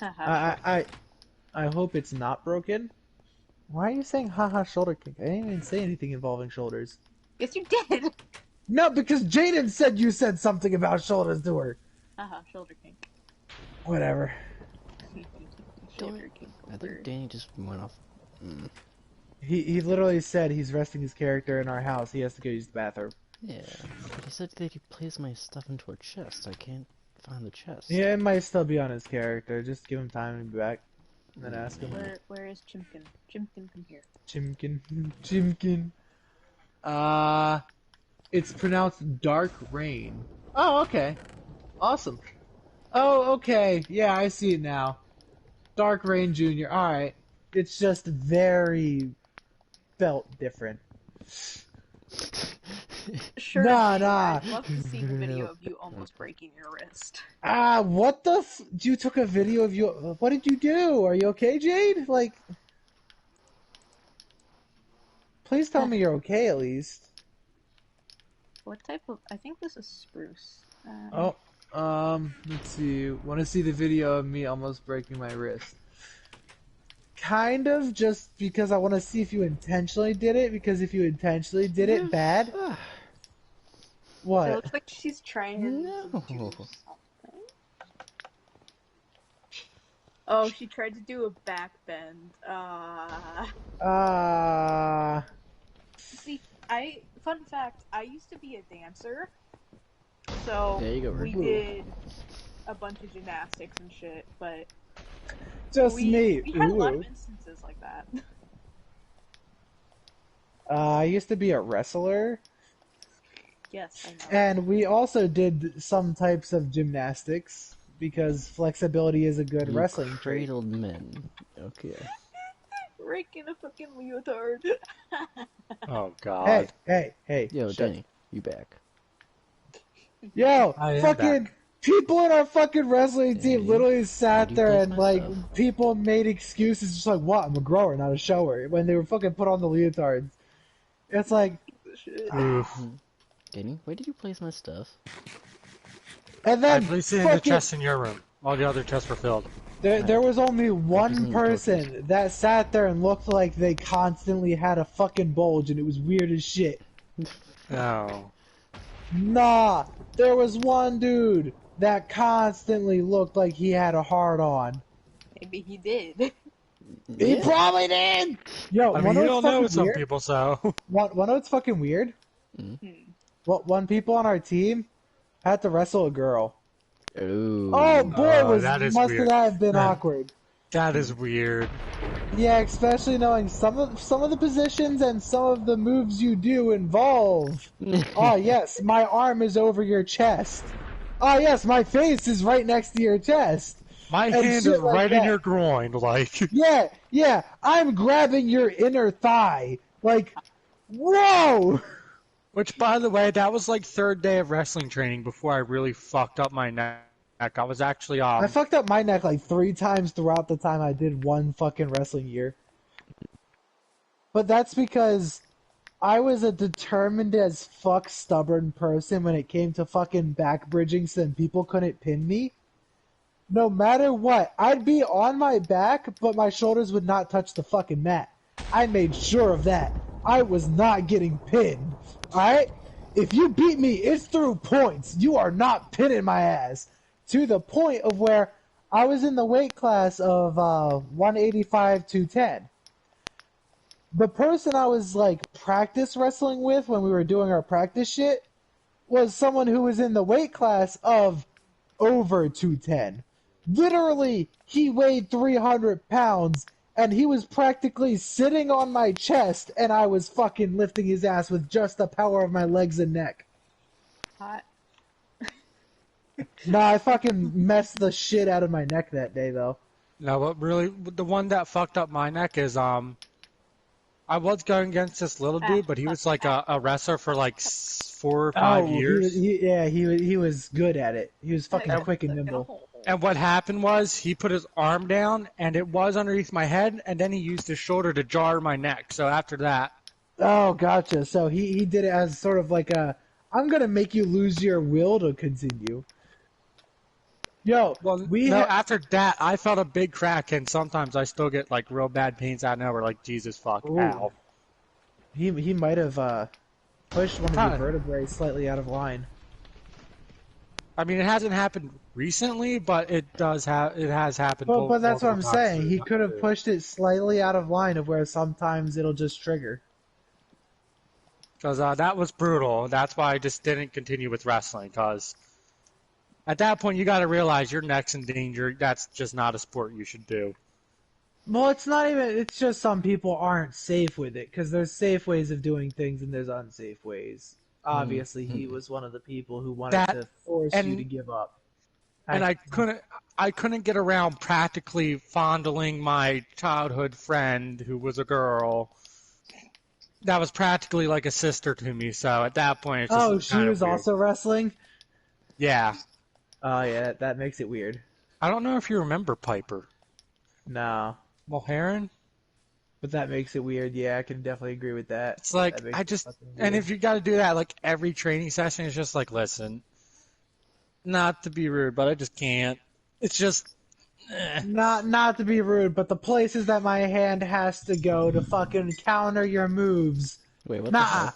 Haha. I hope it's not broken. Why are you saying haha shoulder kink? I didn't even say anything involving shoulders. Yes, you did. No, because Jaden said you said something about shoulders to her. Haha, shoulder kink. Whatever. Shoulder kink. I think Danny just went off. He literally said he's resting his character in our house. He has to go use the bathroom. Yeah. But he said that he plays my stuff into a chest. I can't find the chest. Yeah, it might still be on his character. Just give him time to be back. And then ask him. Where is Chimkin? Chimkin, come here. Chimkin. Chimkin. It's pronounced Dark Rain. Oh, okay. Awesome. Oh, okay. Yeah, I see it now. Dark Rain Jr. Alright. It's just very felt different. Sure. Nah, Jay, nah. I'd love to see the video of you almost breaking your wrist. What the you took a video of you. What did you do? Are you okay, Jade? Like. Please tell me you're okay at least. What type of? I think this is spruce. Let's see. Want to see the video of me almost breaking my wrist? Kind of, just because I want to see if you intentionally did it. Because if you intentionally did it, bad. It What? looks like she's trying to do something. Oh, she tried to do a back bend. See, fun fact, I used to be a dancer. So There you go, we Rick. did a bunch of gymnastics and shit, but Just me. we had a lot Ooh. of instances like that. I used to be a wrestler, Yes, I know. and we also did some types of gymnastics because flexibility is a good You wrestling trait. cradled men. Okay. Rick in a fucking leotard. Oh God. Hey. Yo, shut- Danny, you back. Yo, I am fucking back. people in our fucking wrestling team Danny, literally how sat do you there place and my like stuff? people made excuses just like, what? I'm a grower, not a shower. When they were fucking put on the leotards, it's like, Shit. Oof. Danny, where did you place my stuff? and I then placed it in the fucking chest in your room. All the other chests were filled. there was only one isn't person that sat there and looked like they constantly had a fucking bulge, and it was weird as shit. Oh. Nah, there was one dude that constantly looked like he had a hard on. Maybe he did. He probably did. Yo, I mean, one you of don't what's know fucking some weird? people, so. One of what's fucking weird? What one people on our team had to wrestle a girl. Ooh. Oh boy, that is must weird. have been Man. awkward. That is weird. Yeah, especially knowing some of the positions and some of the moves you do involve. Oh yes, my arm is over your chest. Oh yes, my face is right next to your chest. My And hand shit is like right in that. your groin, like. Yeah, I'm grabbing your inner thigh. Like, whoa! Which, by the way, that was like third day of wrestling training before I really fucked up my neck. I was actually I fucked up my neck like 3 times throughout the time I did one fucking wrestling year. But that's because I was a determined as fuck stubborn person when it came to fucking back bridging so then people couldn't pin me. No matter what, I'd be on my back, but my shoulders would not touch the fucking mat. I made sure of that. I was not getting pinned. Alright? If you beat me, it's through points. You are not pinning my ass. To the point of where I was in the weight class of 185 to 10. The person I was like practice wrestling with when we were doing our practice shit was someone who was in the weight class of over 210. Literally, he weighed 300 pounds, and he was practically sitting on my chest, and I was fucking lifting his ass with just the power of my legs and neck. Hot. Nah, I fucking messed the shit out of my neck that day, though. No, but really, the one that fucked up my neck is I was going against this little dude, but he was like a wrestler for like 4 or 5 years. He was good at it. He was fucking quick and nimble. And what happened was he put his arm down, and it was underneath my head, and then he used his shoulder to jar my neck. So after that, Oh, gotcha. So he did it as sort of like a, I'm gonna make you lose your will to continue. Yo, after that, I felt a big crack, and sometimes I still get like real bad pains out of nowhere. Like Jesus fuck, Ooh. ow. He might have pushed one of Huh. your vertebrae slightly out of line. I mean, it hasn't happened recently, but it has happened. But that's what I'm multiple saying. times. He could have pushed it slightly out of line of where sometimes it'll just trigger. Because that was brutal. That's why I just didn't continue with wrestling. Because at that point, you got to realize your neck's in danger. That's just not a sport you should do. Well, it's not even. It's just some people aren't safe with it because there's safe ways of doing things and there's unsafe ways. Obviously, he was one of the people who wanted to force you to give up. And I couldn't get around practically fondling my childhood friend who was a girl. That was practically like a sister to me. So at that point, it's just she was weird. also wrestling. Yeah. Oh yeah, that makes it weird. I don't know if you remember Piper No. Mulheron. But that makes it weird. Yeah, I can definitely agree with that. It's like, That makes I it just, fucking and weird. if you got to do that, like every training session, it's just like, listen, not to be rude, but I just can't. It's just, Not to be rude, but the places that my hand has to go to fucking counter your moves. Wait, what the Nah. hell?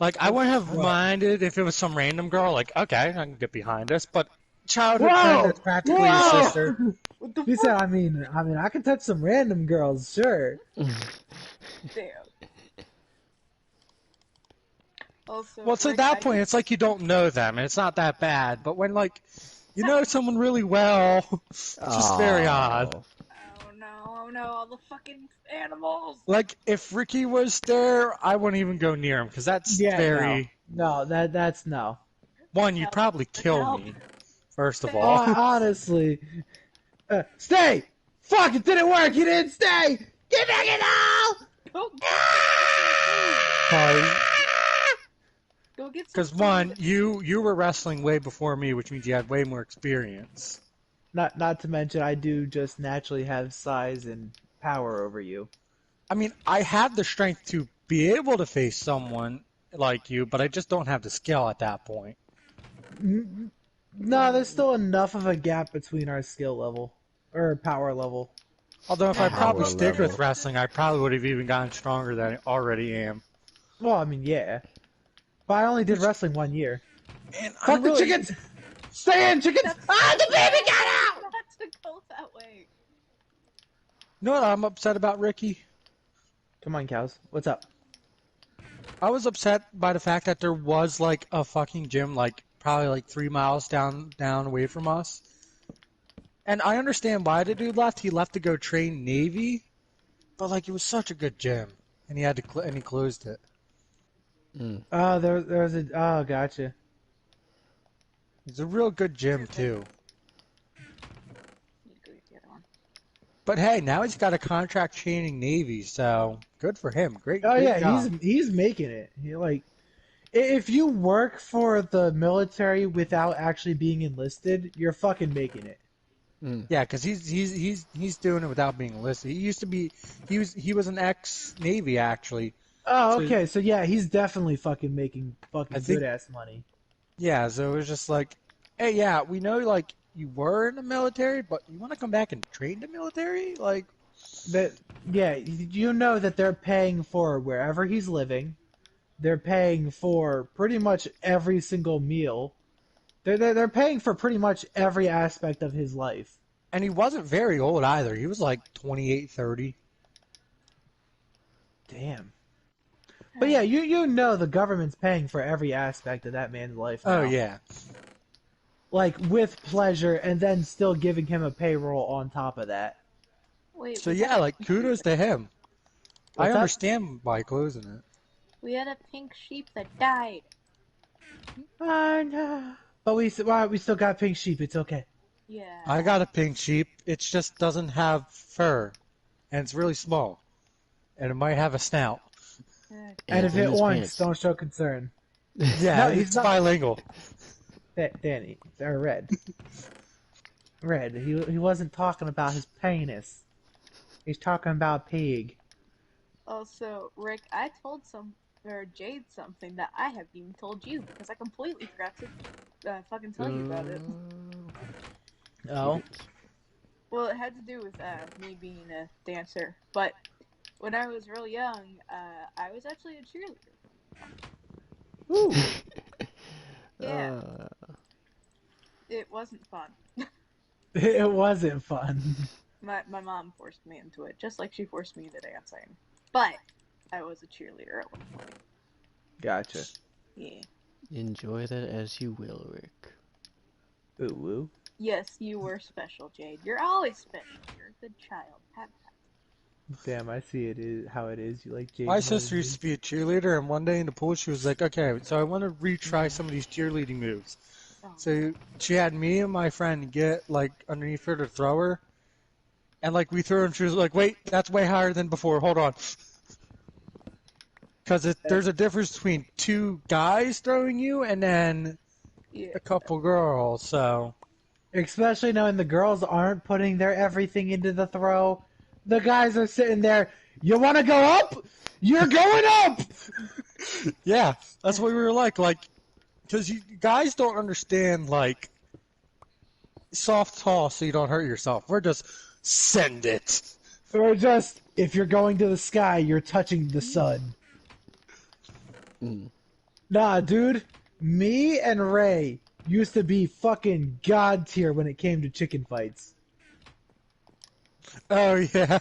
like, I wouldn't have What? minded if it was some random girl, like, okay, I can get behind us, but childhood friend Whoa! that's practically your Whoa! sister. What the He fuck? said, I can touch some random girls, sure. Damn. Also, Well, to Rick, that point, it's like you don't know them, and it's not that bad, but when, like, you know someone really well, it's just very odd. Oh. Oh no, all the fucking animals! Like, if Ricky was there, I wouldn't even go near him, because that's Yeah, very... no, that's no. One, you'd Help. probably kill Help. me, first of Stay. all. Honestly, stay. Fuck! It didn't work. You didn't stay. Get back in now. Go get some food! Go get some Because food! one, you were wrestling way before me, which means you had way more experience. Not to mention, I do just naturally have size and power over you. I mean, I have the strength to be able to face someone like you, but I just don't have the skill at that point. No, there's still enough of a gap between our skill level or power level. Although if I probably Power stick with level. wrestling, I probably would have even gotten stronger than I already am. Well, I mean, yeah, but I only did wrestling 1 year. And Fuck the chickens! Stay in, chickens! That's The baby got out! not to go that way. You know what I'm upset about, Ricky? Come on, cows. What's up? I was upset by the fact that there was like a fucking gym like probably like 3 miles down away from us. And I understand why the dude left. He left to go train Navy, but like it was such a good gym, and he had to and he closed it. Oh, there's a. Oh, gotcha. It's a real good gym too. Need to go get the other one. But hey, now he's got a contract training Navy, so good for him. Great. Oh great yeah, job. he's making it. He like, if you work for the military without actually being enlisted, you're fucking making it. Yeah, because he's doing it without being enlisted. He used to be he was an ex Navy actually. Oh, So- okay. So yeah, he's definitely fucking making fucking I think- good ass money. Yeah, so it was just like, hey, yeah, we know like you were in the military, but you want to come back and train the military? Like, That yeah, you know that they're paying for wherever he's living. They're paying for pretty much every single meal. They're paying for pretty much every aspect of his life. and he wasn't very old either. He was like 28, 30. Damn. But yeah, you know the government's paying for every aspect of that man's life now. Oh yeah. Like with pleasure, and then still giving him a payroll on top of that. Wait. So we yeah, had a like pink kudos sheep. to him. I What's up? understand why closing it. We had a pink sheep that died. Oh no. But we still got pink sheep. It's okay. Yeah. I got a pink sheep. It just doesn't have fur, and it's really small, and it might have a snout. And it's if in it his oinks, pants. don't show concern. Yeah, No, it's he's not- bilingual. Danny, or Red. Red. He wasn't talking about his penis. He's talking about pig. Also, Rick, I told Jade something that I haven't even told you because I completely forgot to fucking tell you about it. Oh. Well, it had to do with me being a dancer, but when I was real young, I was actually a cheerleader. Ooh. Yeah. It wasn't fun. It wasn't fun. My mom forced me into it, just like she forced me into dancing. But I was a cheerleader at one point. Gotcha. Yeah. Enjoy that as you will, Rick. Ooh woo. Yes, you were special, Jade. You're always special. You're a good child. Have that. Damn, I see it is how it is. You like Jade. My more sister than used to be a cheerleader, and one day in the pool, she was like, "Okay, so I want to retry some of these cheerleading moves." Oh. So she had me and my friend get like underneath her to throw her, and like we threw her, and she was like, "Wait, that's way higher than before. Hold on." Because there's a difference between two guys throwing you and then Yeah. a couple girls. So Especially knowing the girls aren't putting their everything into the throw. The guys are sitting there. You want to go up? You're going up! Yeah, that's what we were like, because you guys don't understand, like, soft toss so you don't hurt yourself. We're just, send it. Or just, if you're going to the sky, you're touching the sun. Mm. Nah, dude. Me and Ray used to be fucking god tier when it came to chicken fights. Oh, yeah.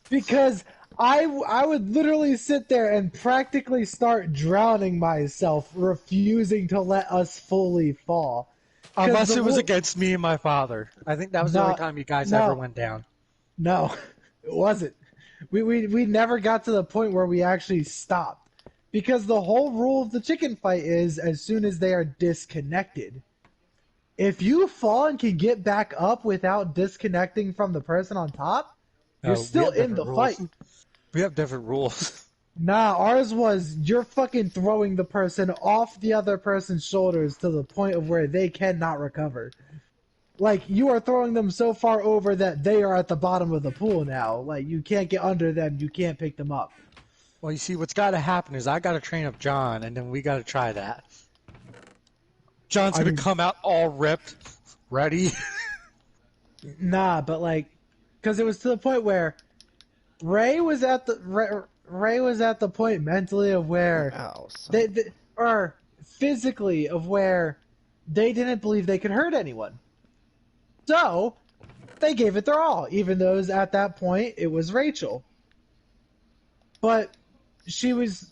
Because I would literally sit there and practically start drowning myself, refusing to let us fully fall. Unless it was against me and my father. I think that was the only time you guys ever went down. No, it wasn't. We never got to the point where we actually stopped. Because the whole rule of the chicken fight is as soon as they are disconnected. If you fall and can get back up without disconnecting from the person on top, you're still in the fight. We have different rules. Nah, ours was you're fucking throwing the person off the other person's shoulders to the point of where they cannot recover. Like, you are throwing them so far over that they are at the bottom of the pool now. Like, you can't get under them, you can't pick them up. Well, you see, what's got to happen is I got to train up John, and then we got to try that. John's going to come out all ripped, ready. Nah, but like, because it was to the point where Ray was at the point mentally of where or physically of where they didn't believe they could hurt anyone. So they gave it their all, even though at that point it was Rachel. But she was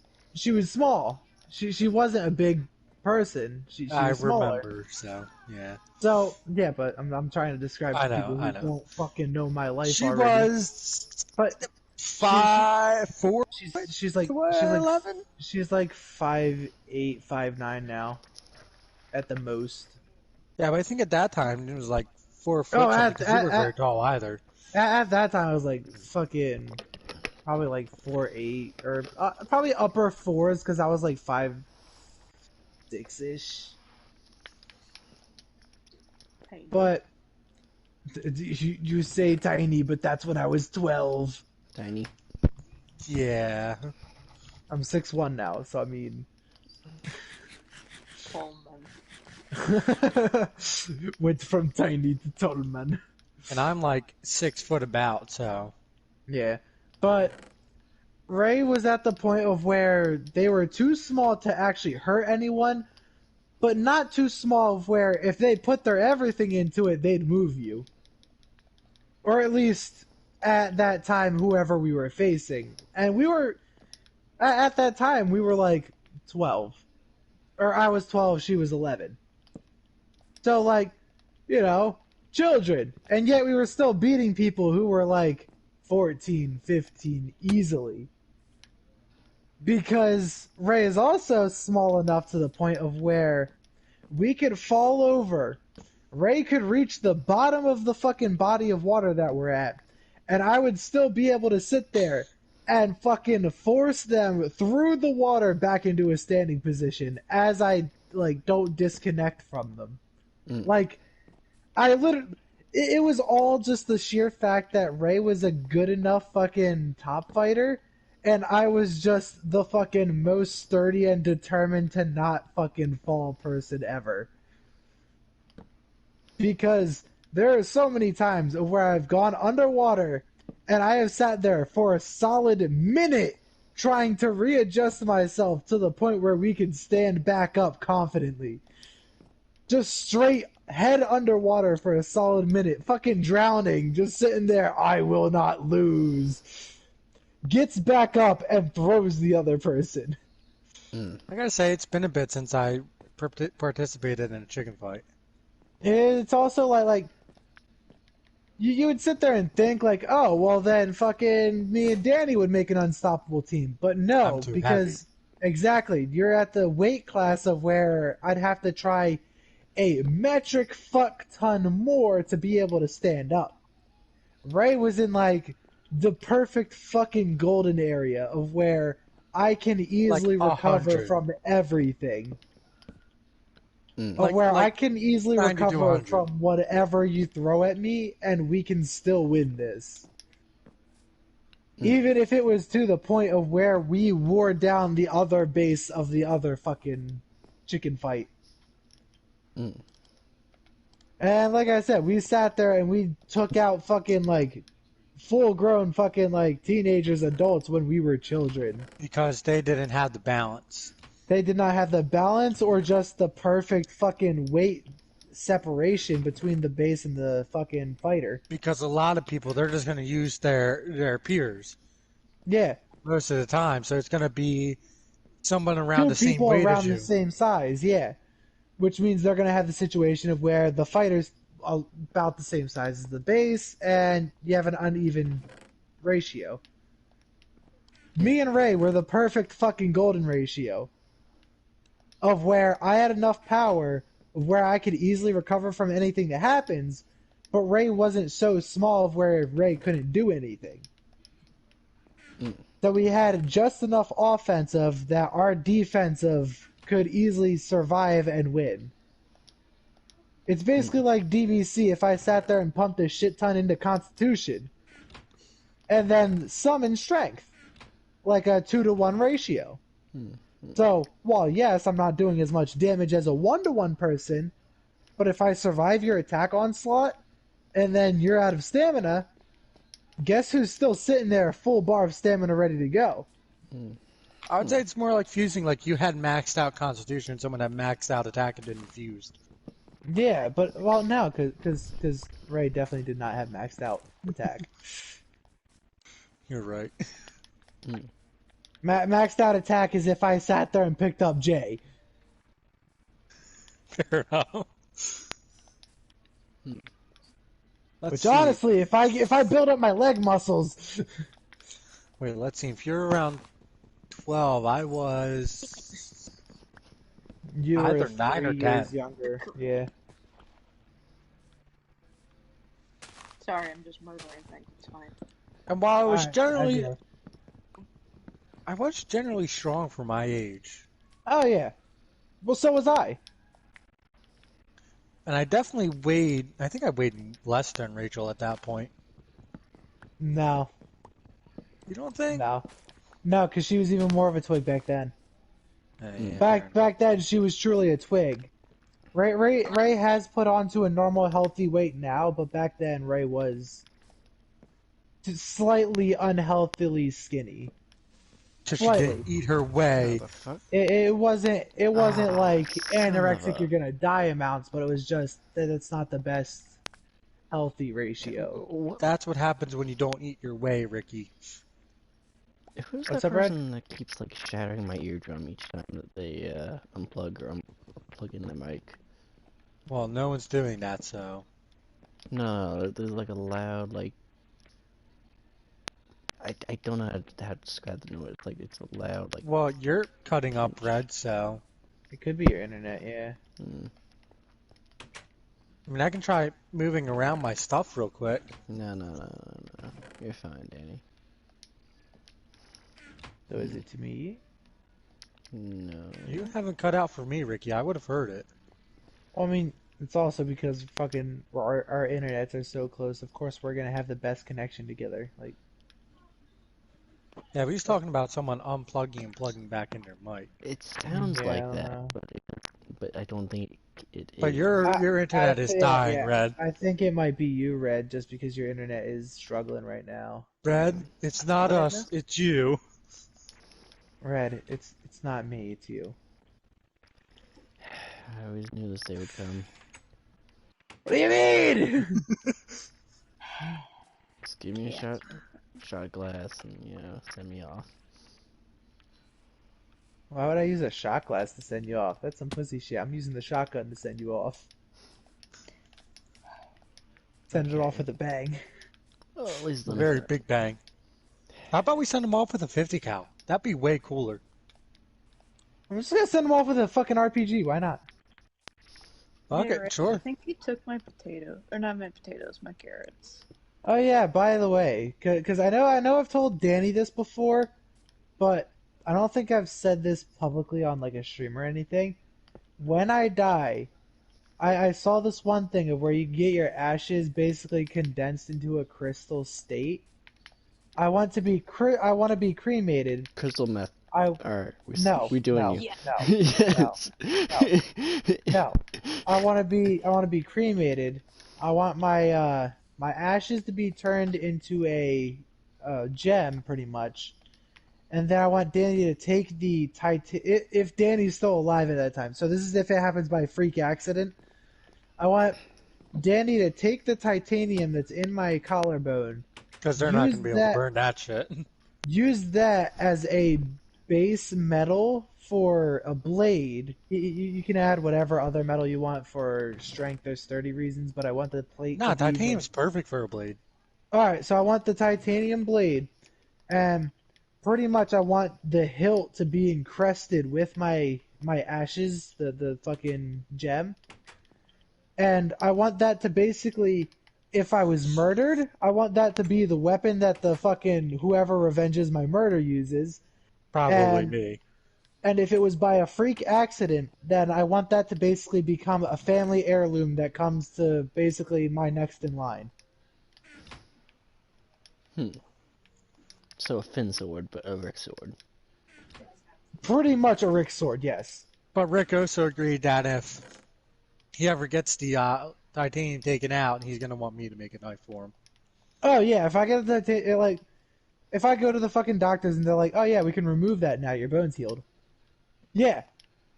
small. She wasn't a big person. She was smaller. Remember, so yeah. So yeah, but I'm trying to describe to people who don't fucking know my life she already. Was but 5'4". She's like 11. She's like 5'8", 5'9" now, at the most. Yeah, but I think at that time it was like 4 foot. Oh, You weren't very tall either. At that time, I was like fucking probably like 4'8", or probably upper 4s because I was like 5'6" ish. But you say tiny, but that's when I was 12. Tiny. Yeah. I'm 6'1" now, so I mean. Tall man. Went from tiny to tall man. And I'm like 6 foot about, so. Yeah. But Ray was at the point of where they were too small to actually hurt anyone, but not too small of where if they put their everything into it, they'd move you. Or at least at that time, whoever we were facing. And we were, at that time, we were like 12. Or I was 12, she was 11. So like, you know, children. And yet we were still beating people who were like 14, 15 easily. Because Ray is also small enough to the point of where we could fall over. Ray could reach the bottom of the fucking body of water that we're at, and I would still be able to sit there and fucking force them through the water back into a standing position as I, like, don't disconnect from them. Like, I literally... It was all just the sheer fact that Ray was a good enough fucking top fighter, and I was just the fucking most sturdy and determined to not fucking fall person ever. Because there are so many times where I've gone underwater and I have sat there for a solid minute trying to readjust myself to the point where we can stand back up confidently. Just straight head underwater for a solid minute, fucking drowning, just sitting there, I will not lose. Gets back up and throws the other person. I gotta say, it's been a bit since I participated in a chicken fight. It's also like you would sit there and think like, oh, well then fucking me and Danny would make an unstoppable team. But no, because exactly, you're at the weight class of where I'd have to try a metric fuck ton more to be able to stand up. Ray was in like the perfect fucking golden area of where I can easily recover from everything. Where I can easily recover from whatever you throw at me, and we can still win this. Even if it was to the point of where we wore down the other base of the other fucking chicken fight. Mm. And like I said, we sat there and we took out fucking like full grown fucking like teenagers, adults when we were children. Because they didn't have the balance. They did not have the balance or just the perfect fucking weight separation between the base and the fucking fighter. Because a lot of people, they're just going to use their peers Yeah. most of the time. So it's going to be someone around Two the same people weight around as the you. same size, yeah. Which means they're going to have the situation of where the fighter's about the same size as the base, and you have an uneven ratio. Me and Ray were the perfect fucking golden ratio of where I had enough power of where I could easily recover from anything that happens, but Ray wasn't so small of where Ray couldn't do anything. That we had just enough offensive that our defensive could easily survive and win. It's basically like DBC if I sat there and pumped a shit ton into Constitution and then summon Strength, like a 2-to-1 ratio. So, while yes, I'm not doing as much damage as a 1-to-1 person, but if I survive your attack onslaught and then you're out of stamina, guess who's still sitting there full bar of stamina ready to go? I would say it's more like fusing, like you had maxed out Constitution, someone had maxed out attack and didn't fuse. Yeah, but, well, no, because Ray definitely did not have maxed out attack. You're right. Maxed out attack is if I sat there and picked up Jay. Fair enough. Let's Which see. honestly, if I build up my leg muscles, Wait, let's see. If you're around 12, I was you were either 9 or 3 10. years younger. Yeah. Sorry, I'm just murdering things. It's fine. And while I was Alright, I was generally strong for my age. oh yeah. Well, so was I. And I definitely weighed, I think I weighed less than Rachel at that point. No, You don't think? no, because she was even more of a twig back then. Yeah, Back then, she was truly a twig. Ray has put on to a normal, healthy weight now, but back then Ray was slightly unhealthily skinny. So she Slightly. didn't eat her way. The fuck? It wasn't like son of anorexic a- you're gonna die amounts, but it was just that it's not the best healthy ratio. What? That's what happens when you don't eat your way, Ricky. Who's What's that up, Brad? person that keeps like shattering my eardrum each time that they unplug or plug in their mic? Well, no one's doing that, so. No, there's like a loud like. I don't know how to describe the noise. Like it's a loud like. Well, you're cutting up, Red, so. It could be your internet, yeah. I mean, I can try moving around my stuff real quick. No. You're fine, Danny. So is it to me? No. You haven't cut out for me, Ricky. I would have heard it. Well, I mean, it's also because fucking our internets are so close. Of course, we're gonna have the best connection together. Like, Yeah, but he's talking about someone unplugging and plugging back in their mic. It sounds Yeah, I like don't that, know. but I don't think it But is. your internet is dying, yeah, Red. I think it might be you, Red, just because your internet is struggling right now. Red, it's not Right us, it's you. Red, it's not me, it's you. I always knew this day would come. What do you mean? Just give me a Yeah. shot glass, and send me off. Why would I use a shot glass to send you off? That's some pussy shit. I'm using the shotgun to send you off. Send it off with a bang. Well, at least A let me very start. big bang. How about we send them off with a 50 cal? That'd be way cooler. I'm just gonna send them off with a fucking RPG. Why not? Okay, Hey, Rick, I sure. think you took my potato, or not my potatoes, my carrots. Oh yeah, by the way, because I know I've told Danny this before, but I don't think I've said this publicly on like a stream or anything. When I die, I saw this one thing of where you get your ashes basically condensed into a crystal state, I want to be I want to be cremated. Crystal meth. I Alright, no we doing no you. Yeah. no no Yes. no. I want to be cremated. I want my my ashes to be turned into a gem, pretty much. And then I want Danny to take the if Danny's still alive at that time. So this is if it happens by freak accident. I want Danny to take the titanium that's in my collarbone, Because they're not use going to be able to that burn that shit. use that as a base metal for a blade. You can add whatever other metal you want for strength or sturdy reasons, but I want the plate to Nah, be titanium's perfect for a blade. Alright, so I want the titanium blade, and pretty much I want the hilt to be encrusted with my ashes, the fucking gem. And I want that to basically, if I was murdered, I want that to be the weapon that the fucking whoever revenges my murder uses. Probably And me. and if it was by a freak accident, then I want that to basically become a family heirloom that comes to basically my next in line. So a Finn sword, but a Rick sword. Pretty much a Rick sword, yes. But Rick also agreed that if he ever gets the titanium taken out, he's going to want me to make a knife for him. Oh yeah, if I get the like, if I go to the fucking doctors and they're like, oh yeah, we can remove that now, your bone's healed. Yeah,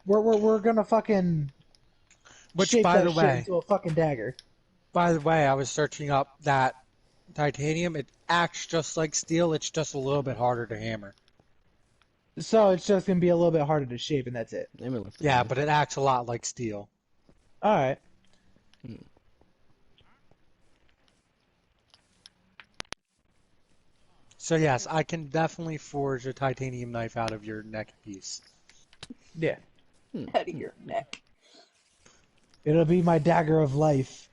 we're gonna fucking Which, shape by that the shit way, into a fucking dagger. I was searching up that titanium. It acts just like steel. It's just a little bit harder to hammer. So it's just gonna be a little bit harder to shape, and that's it. Name it lift Yeah, again. but it acts a lot like steel. All right. So yes, I can definitely forge a titanium knife out of your neck piece. Yeah, Out of your neck. it'll be my dagger of life.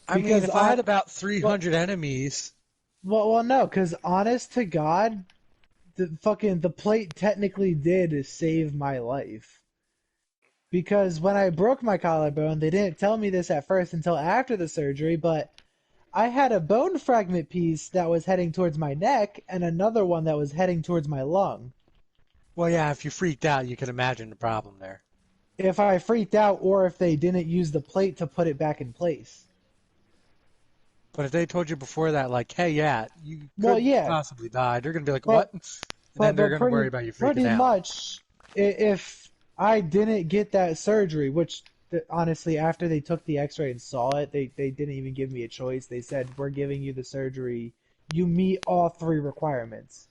I mean, Because if I had about 300 enemies, well, no, because honest to God, the plate technically did save my life. Because when I broke my collarbone, they didn't tell me this at first until after the surgery, but I had a bone fragment piece that was heading towards my neck and another one that was heading towards my lung. well, yeah, if you freaked out, you can imagine the problem there. If I freaked out or if they didn't use the plate to put it back in place. But if they told you before that, like, hey, yeah, you Well, could yeah, possibly die, they're going to be like, but what? And then they're going to worry pretty about you freaking pretty out. much if I didn't get that surgery, which honestly after they took the x-ray and saw it, they didn't even give me a choice. They said, "We're giving you the surgery. You meet all three requirements."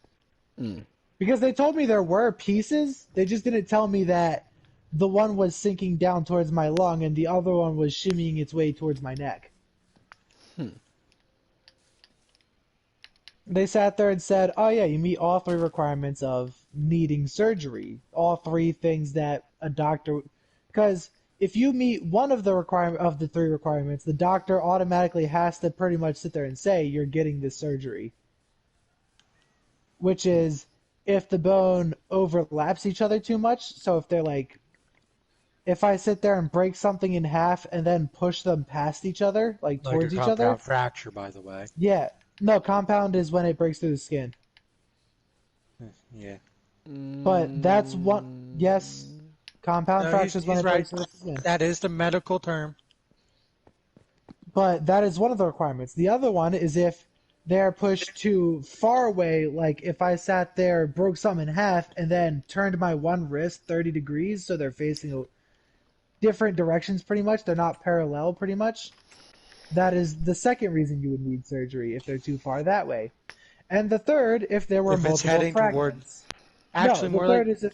Mm. Because they told me there were pieces, they just didn't tell me that the one was sinking down towards my lung and the other one was shimmying its way towards my neck. They sat there and said, "Oh yeah, you meet all three requirements of needing surgery. All three things that a doctor, because if you meet one of the three requirements, the doctor automatically has to pretty much sit there and say you're getting this surgery, which is if the bone overlaps each other too much. So if they're like, if I sit there and break something in half and then push them past each other, like Like a towards each other, compound fracture, by the way. yeah, no, compound is when it breaks through the skin." Yeah. But that's one. Yes, compound No, fractures when he's it right. breaks through the skin. That is the medical term. But that is one of the requirements. The other one is if they're pushed too far away. Like if I sat there, broke some in half, and then turned my one wrist 30 degrees, so they're facing different directions. Pretty much, they're not parallel. Pretty much, that is the second reason you would need surgery if they're too far that way. And the third, if there were If it's multiple heading toward, fragments. No, actually the more like third is